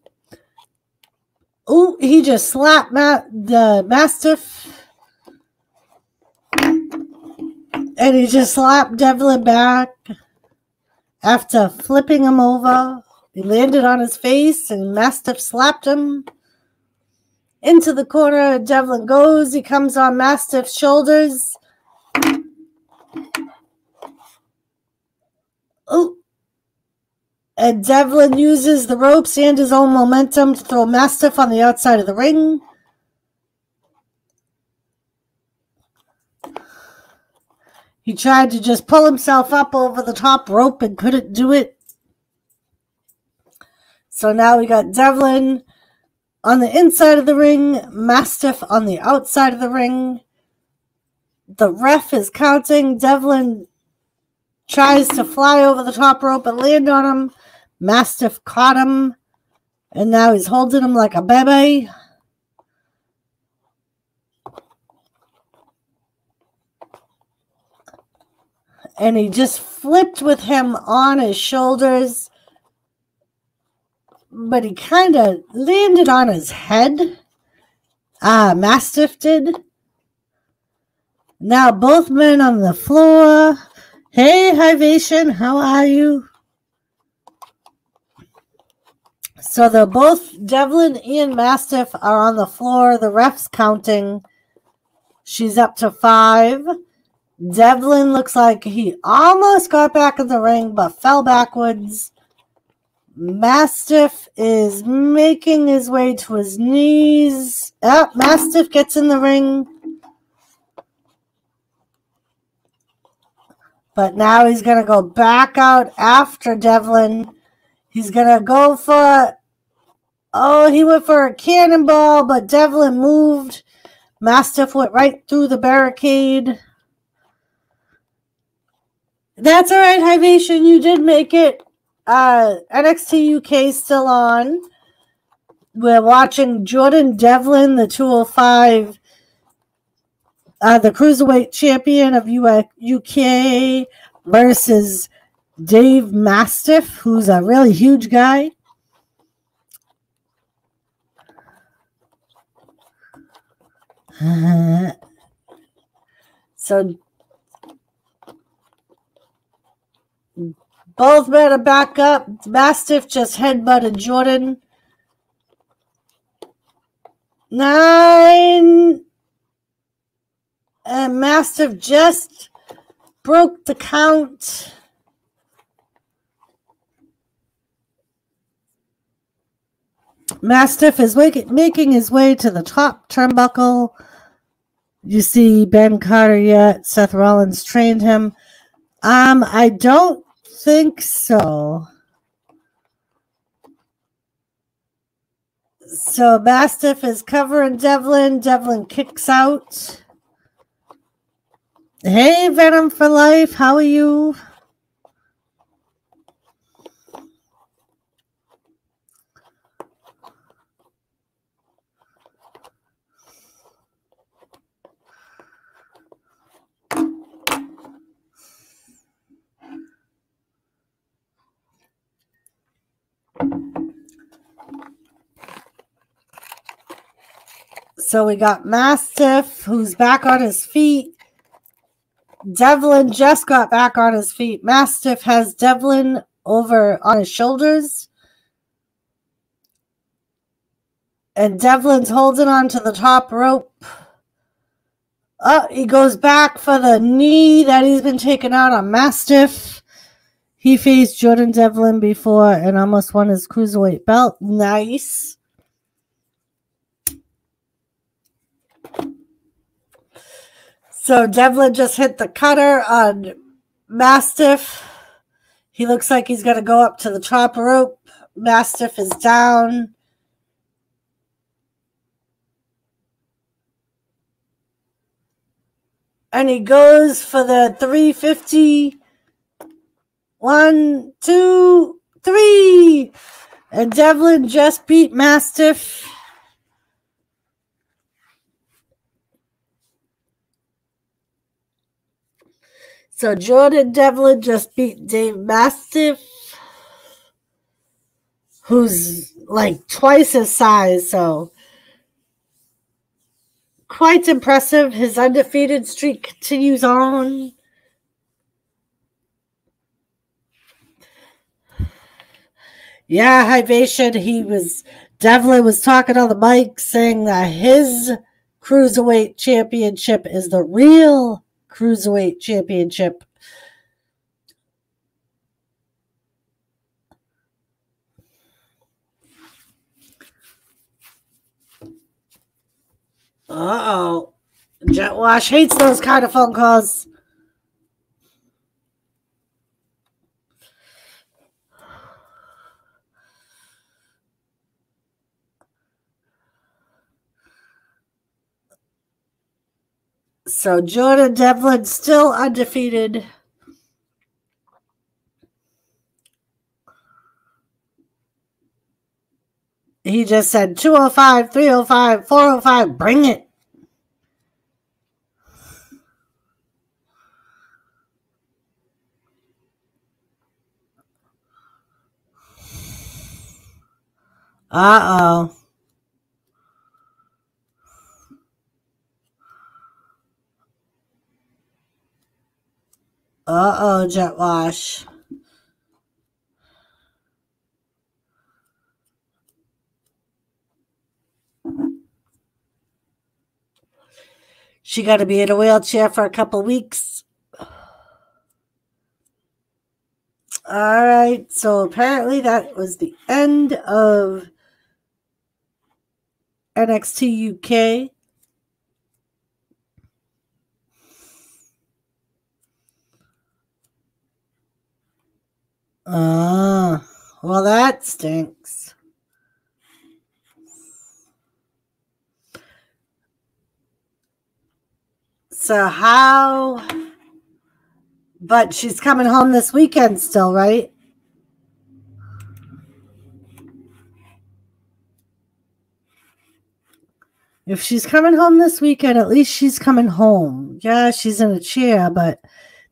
Ooh, he just slapped the Mastiff. And he just slapped Devlin back after flipping him over. He landed on his face, and Mastiff slapped him into the corner. Devlin goes. He comes on Mastiff's shoulders. Ooh. And Devlin uses the ropes and his own momentum to throw Mastiff on the outside of the ring. He tried to just pull himself up over the top rope and couldn't do it. So now we got Devlin on the inside of the ring, Mastiff on the outside of the ring. The ref is counting. Devlin tries to fly over the top rope and land on him. Mastiff caught him, and now he's holding him like a baby. And he just flipped with him on his shoulders, but he kind of landed on his head. Mastiff did. Now both men on the floor. Hey, Hivation, how are you? So they're both, Devlin and Mastiff are on the floor. The ref's counting. She's up to 5. Devlin looks like he almost got back in the ring, but fell backwards. Mastiff is making his way to his knees. Mastiff gets in the ring. But now he's going to go back out after Devlin. He's going to go for... Oh, he went for a cannonball, but Devlin moved. Mastiff went right through the barricade. That's all right, Hivation. You did make it. NXT UK still on. We're watching Jordan Devlin, the 205, the Cruiserweight Champion of UK, versus Dave Mastiff, who's a really huge guy. So both men are back up. Mastiff just headbutted Jordan. 9. And Mastiff just broke the count. Mastiff is making his way to the top turnbuckle. You see Ben Carter yet? Seth Rollins trained him. I don't think so. So Mastiff is covering Devlin. Devlin kicks out. Hey, Venom for Life. How are you? So we got Mastiff, who's back on his feet. Devlin just got back on his feet. Mastiff has Devlin over on his shoulders. And Devlin's holding on to the top rope. Oh, he goes back for the knee that he's been taking out on Mastiff. He faced Jordan Devlin before and almost won his Cruiserweight belt. Nice. So Devlin just hit the cutter on Mastiff. He looks like he's going to go up to the top rope. Mastiff is down. And he goes for the 350. 1, 2, 3. And Devlin just beat Mastiff. So Jordan Devlin just beat Dave Mastiff, who's like twice his size, so quite impressive. His undefeated streak continues on. Yeah, Hivation, Devlin was talking on the mic saying that his Cruiserweight Championship is the real Cruiserweight Championship. Uh-oh. Jet Wash hates those kind of phone calls. So Jordan Devlin still undefeated. He just said 205, 305, 405. Bring it. Uh-oh. Uh-oh, Jet Wash. She got to be in a wheelchair for a couple weeks. All right, so apparently that was the end of NXT UK. Well, that stinks. So how? But she's coming home this weekend still, right? If she's coming home this weekend, at least she's coming home. Yeah, she's in a chair, but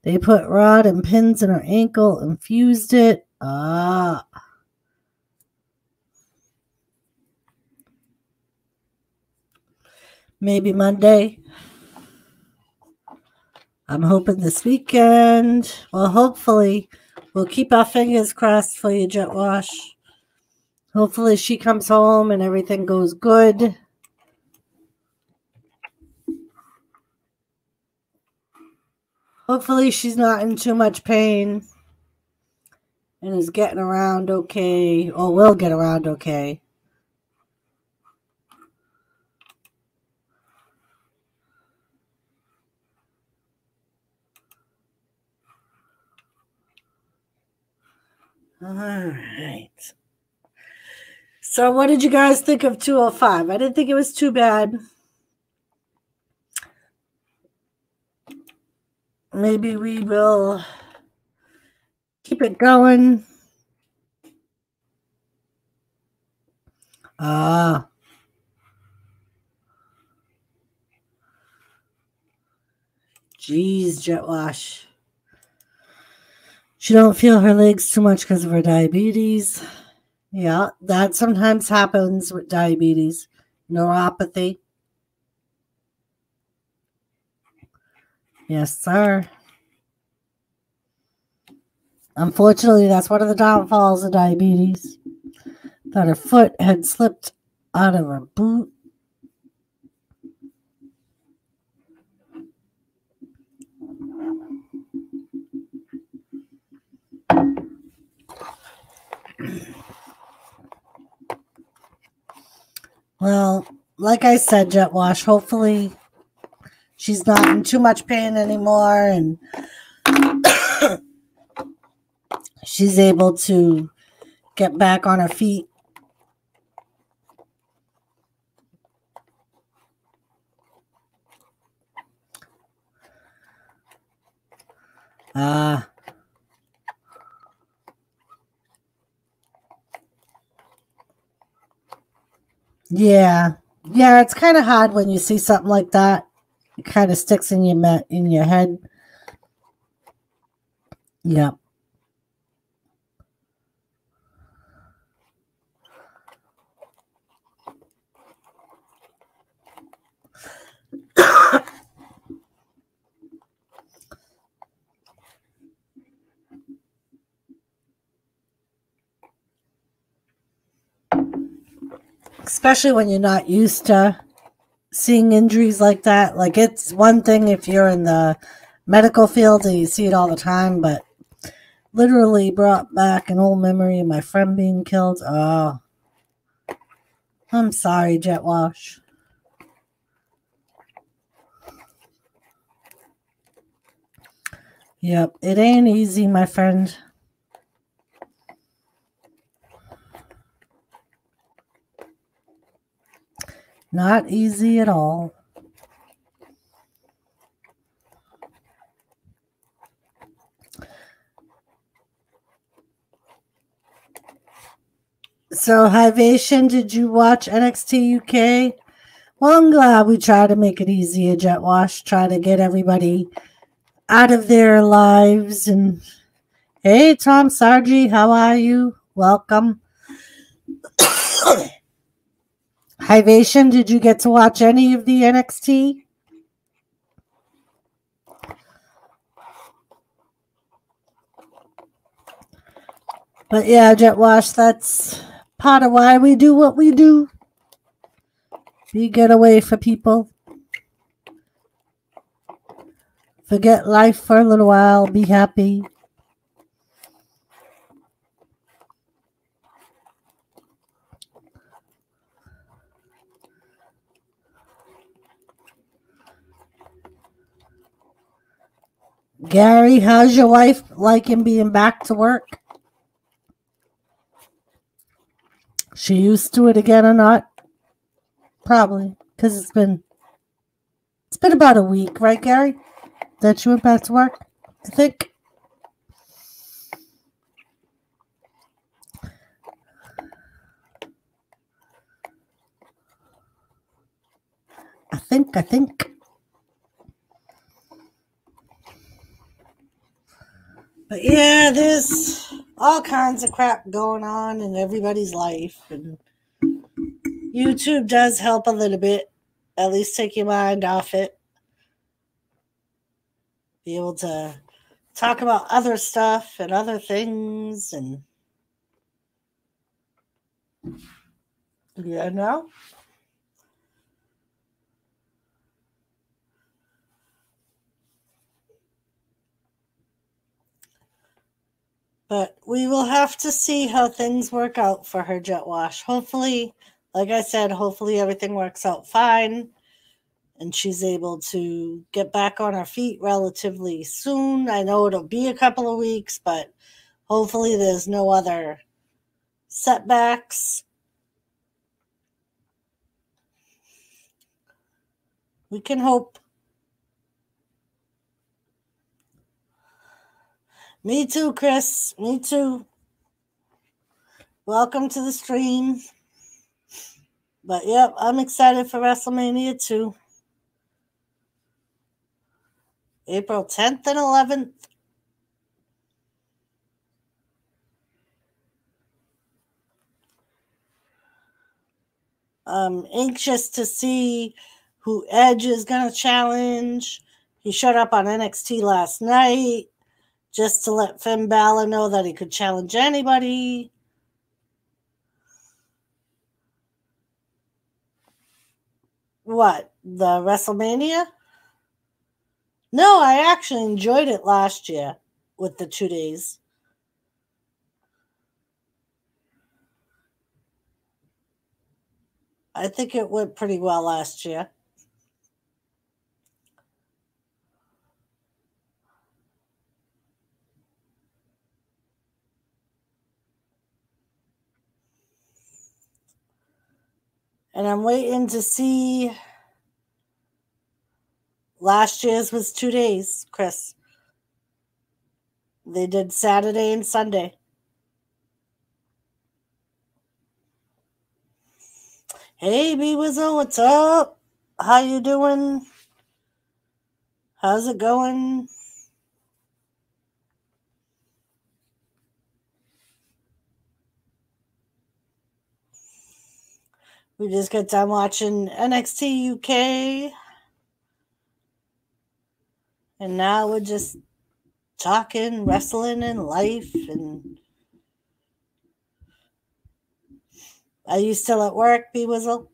they put rod and pins in her ankle and fused it. Maybe Monday. I'm hoping this weekend. Well, hopefully, we'll keep our fingers crossed for you, Jet Wash. Hopefully she comes home and everything goes good. Hopefully she's not in too much pain and is getting around okay, or will get around okay. All right. So what did you guys think of 205? I didn't think it was too bad. Maybe we will keep it going. Geez, Jet Wash. She don't feel her legs too much because of her diabetes. Yeah, that sometimes happens with diabetes. Neuropathy. Yes, sir. Unfortunately, that's one of the downfalls of diabetes. That her foot had slipped out of her boot. Well, like I said, Jet Wash, hopefully she's not in too much pain anymore and she's able to get back on her feet. Yeah. Yeah, it's kind of hard when you see something like that. It kind of sticks in your head. Yeah. Especially when you're not used to seeing injuries like that. Like, it's one thing if you're in the medical field and you see it all the time, but literally brought back an old memory of my friend being killed. Oh, I'm sorry, Jet Wash. Yep, it ain't easy, my friend. Not easy at all. So, Hivation, did you watch NXT UK? Well, I'm glad we try to make it easy at Jet Wash, try to get everybody out of their lives. And hey, Tom Sargi, how are you? Welcome. Hivation, did you get to watch any of the NXT? But yeah, Jet Wash, that's part of why we do what we do. We get away for people. Forget life for a little while. Be happy. Gary, how's your wife liking being back to work? She used to it again or not? Probably, because it's been about a week, right, Gary? That you went back to work, I think. I think. But yeah, there's all kinds of crap going on in everybody's life, and YouTube does help a little bit. At least take your mind off it. Be able to talk about other stuff and other things, and you know. But we will have to see how things work out for her, Jet Wash. Hopefully, like I said, hopefully everything works out fine and she's able to get back on her feet relatively soon. I know it'll be a couple of weeks, but hopefully there's no other setbacks. We can hope. Me too, Chris. Me too. Welcome to the stream. But yep, I'm excited for WrestleMania too. April 10th and 11th. I'm anxious to see who Edge is going to challenge. He showed up on NXT last night just to let Finn Balor know that he could challenge anybody. What? The WrestleMania? No, I actually enjoyed it last year with the 2 days. I think it went pretty well last year. And I'm waiting to see. Last year's was 2 days, Chris. They did Saturday and Sunday. Hey, B-Wizzle, what's up? How you doing? How's it going? We just got done watching NXT UK. And now we're just talking, wrestling, and life. And are you still at work, B-Wizzle?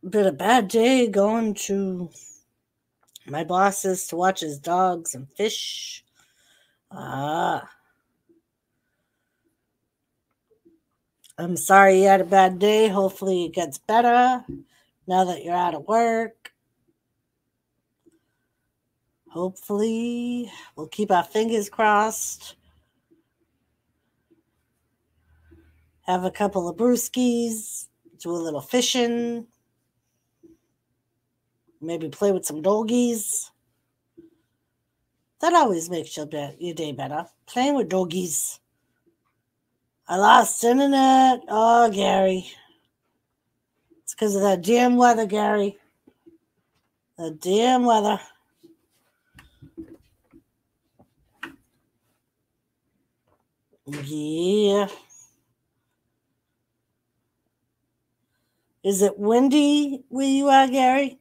Been a bad day going to my boss's to watch his dogs and fish. I'm sorry you had a bad day. Hopefully it gets better now that you're out of work. Hopefully we'll keep our fingers crossed. have a couple of brewskis, do a little fishing, maybe play with some doggies. That always makes your day better. Playing with doggies. I lost internet. Oh, Gary. It's because of that damn weather, Gary. The damn weather. Yeah. Is it windy where you are, Gary?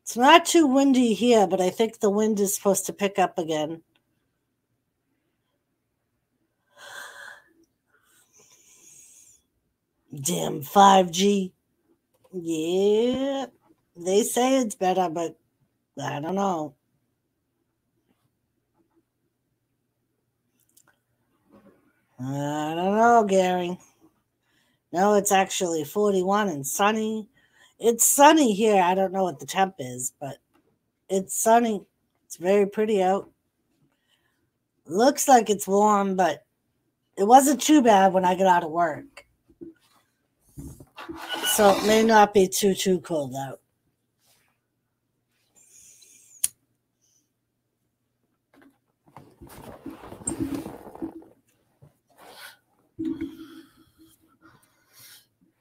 It's not too windy here, but I think the wind is supposed to pick up again. Damn 5G. Yeah. They say it's better, but I don't know. I don't know, Gary. No, it's actually 41 and sunny. It's sunny here. I don't know what the temp is, but it's sunny. It's very pretty out. Looks like it's warm, but it wasn't too bad when I got out of work. So it may not be too cold out.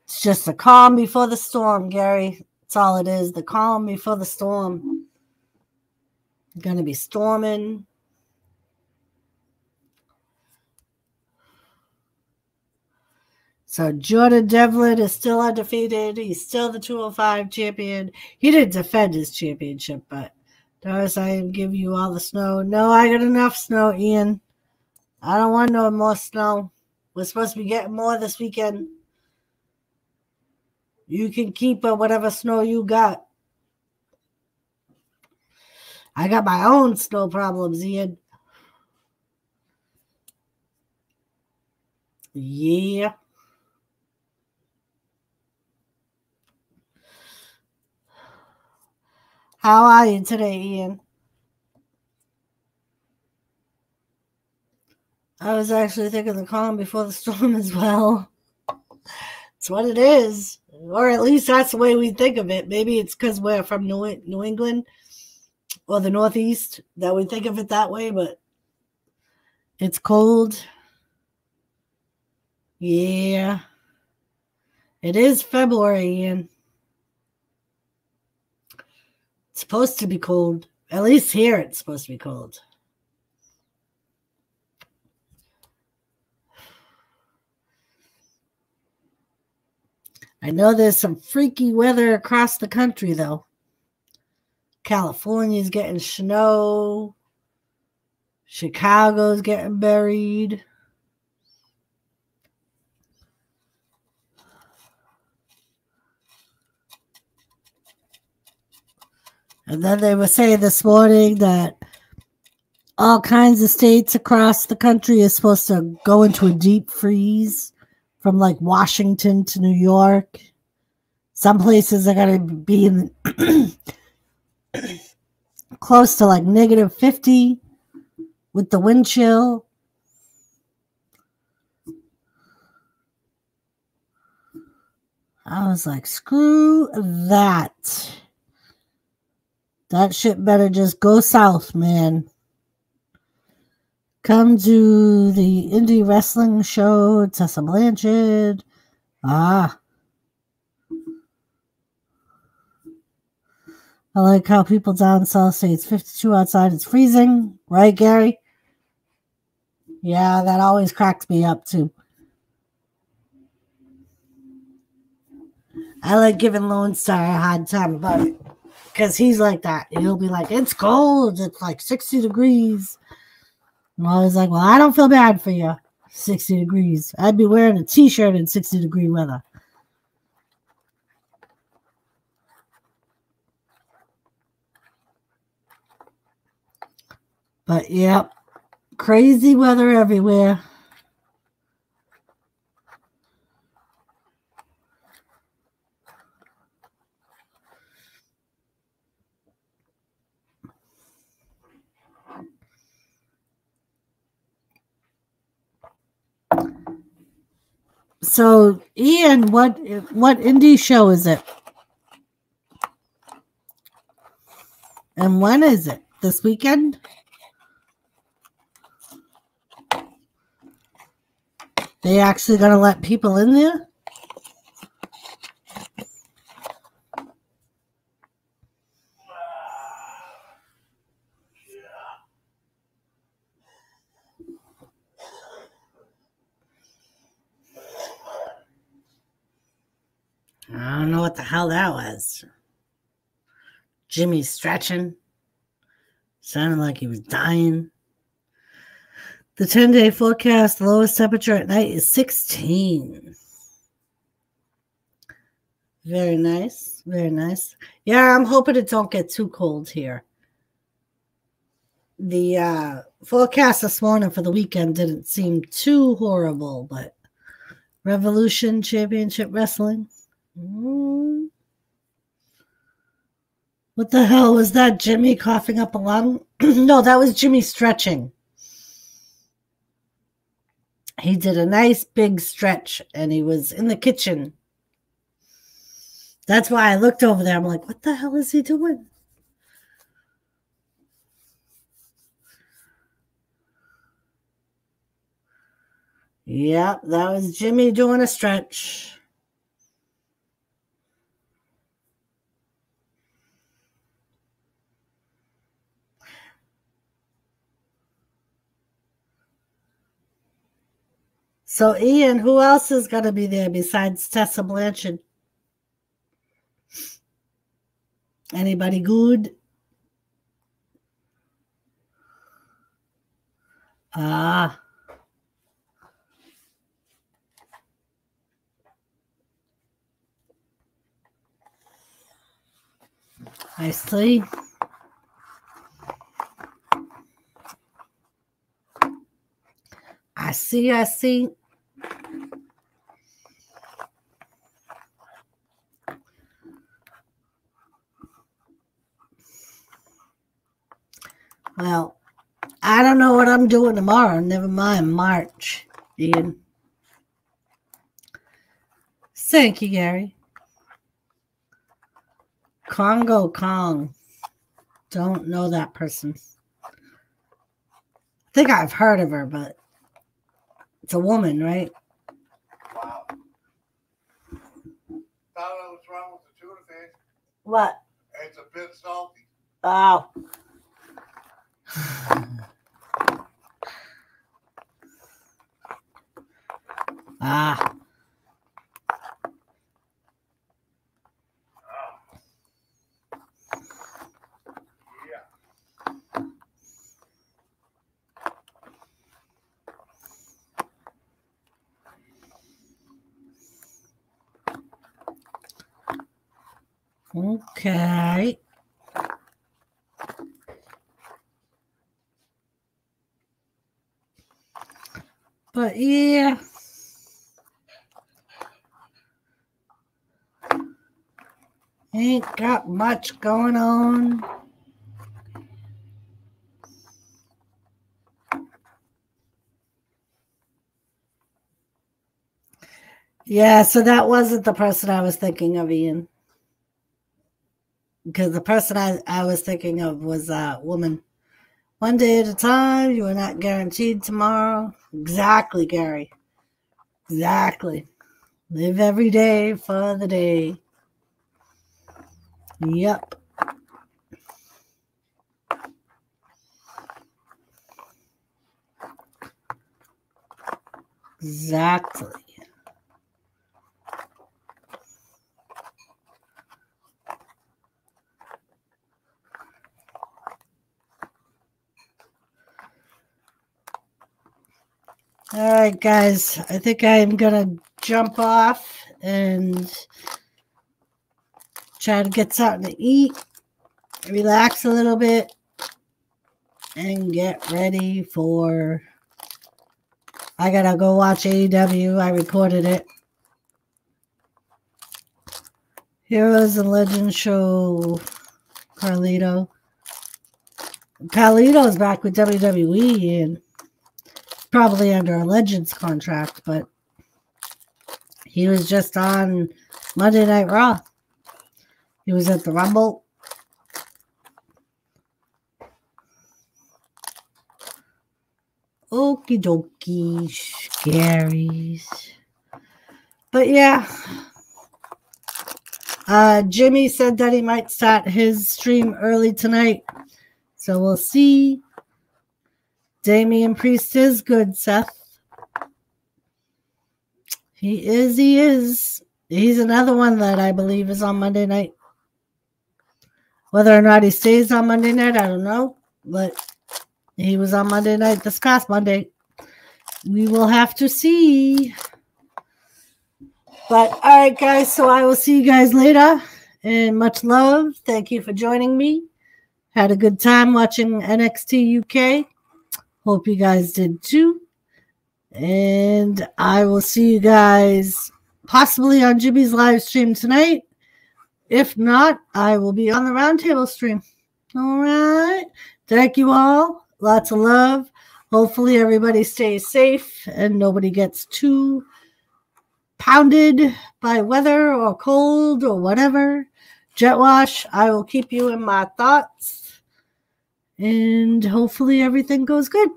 It's just the calm before the storm, Gary. That's all it is. The calm before the storm. It's going to be storming. So Jordan Devlin is still undefeated. He's still the 205 champion. He didn't defend his championship, but Doris, I give you all the snow. No, I got enough snow, Ian. I don't want no more snow. We're supposed to be getting more this weekend. You can keep whatever snow you got. I got my own snow problems, Ian. Yeah. How are you today, Ian? I was actually thinking the calm before the storm as well. It's what it is. Or at least that's the way we think of it. Maybe it's because we're from New England or the Northeast that we think of it that way, but it's cold. Yeah. It is February, Ian. It's supposed to be cold. At least here it's supposed to be cold. I know there's some freaky weather across the country, though. California's getting snow. Chicago's getting buried. And then they were saying this morning that all kinds of states across the country is supposed to go into a deep freeze from like Washington to New York. Some places are going to be in close to like -50 with the wind chill. I was like, screw that. That shit better just go south, man. Come to the indie wrestling show, Tessa Blanchard. I like how people down south say it's 52 outside. It's freezing. Right, Gary? Yeah, that always cracks me up, too. I like giving Lone Star a hard time about it. Because he's like that. He'll be like, it's cold. It's like 60 degrees. And I was like, well, I don't feel bad for you. 60 degrees. I'd be wearing a t-shirt in 60-degree weather. But, yep. Crazy weather everywhere. So, Ian, what indie show is it? And when is it? This weekend? They actually gonna let people in there? I don't know what the hell that was. Jimmy stretching. Sounded like he was dying. The 10-day forecast, the lowest temperature at night is 16. Very nice. Very nice. Yeah, I'm hoping it don't get too cold here. The forecast this morning for the weekend didn't seem too horrible, but Revolution Championship Wrestling. What the hell was that? Jimmy coughing up a lung? No, that was Jimmy stretching. He did a nice big stretch, and he was in the kitchen. That's why I looked over there. I'm like, what the hell is he doing? Yep, that was Jimmy doing a stretch. So, Ian, who else is going to be there besides Tessa Blanchard? Anybody good? Ah. I see. I see. Well, I don't know what I'm doing tomorrow. Never mind March, Ian. Thank you, Gary. Congo Kong. Don't know that person. I think I've heard of her, but it's a woman, right? Wow. Thought I was wrong with the tuna fish. What? It's a bit salty. Oh. Ah. Okay. But yeah. Ain't got much going on. Yeah, so that wasn't the person I was thinking of, Ian. Because the person I was thinking of was a woman. One day at a time, you are not guaranteed tomorrow. Exactly, Gary. Exactly. Live every day for the day. Yep. Exactly. All right, guys. I think I'm going to jump off and try to get something to eat, relax a little bit, and get ready for... I got to go watch AEW. I recorded it. Heroes and Legends show Carlito. Carlito's back with WWE and probably under a Legends contract, but He was just on Monday Night Raw. He was at the Rumble. Okie dokie, scaries. But yeah, Jimmy said that he might start his stream early tonight. So we'll see. Damian Priest is good, Seth. He is. He's another one that I believe is on Monday night. Whether or not he stays on Monday night, I don't know. But he was on Monday night this past Monday. We will have to see. But all right, guys. So I will see you guys later. And much love. Thank you for joining me. Had a good time watching NXT UK. Hope you guys did too. And I will see you guys possibly on Jimmy's live stream tonight. If not, I will be on the Roundtable stream. All right. Thank you all. Lots of love. Hopefully everybody stays safe and nobody gets too pounded by weather or cold or whatever. Jet wash, I will keep you in my thoughts. And hopefully everything goes good.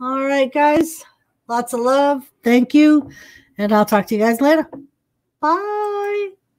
All right, guys. Lots of love. Thank you. And I'll talk to you guys later. Bye.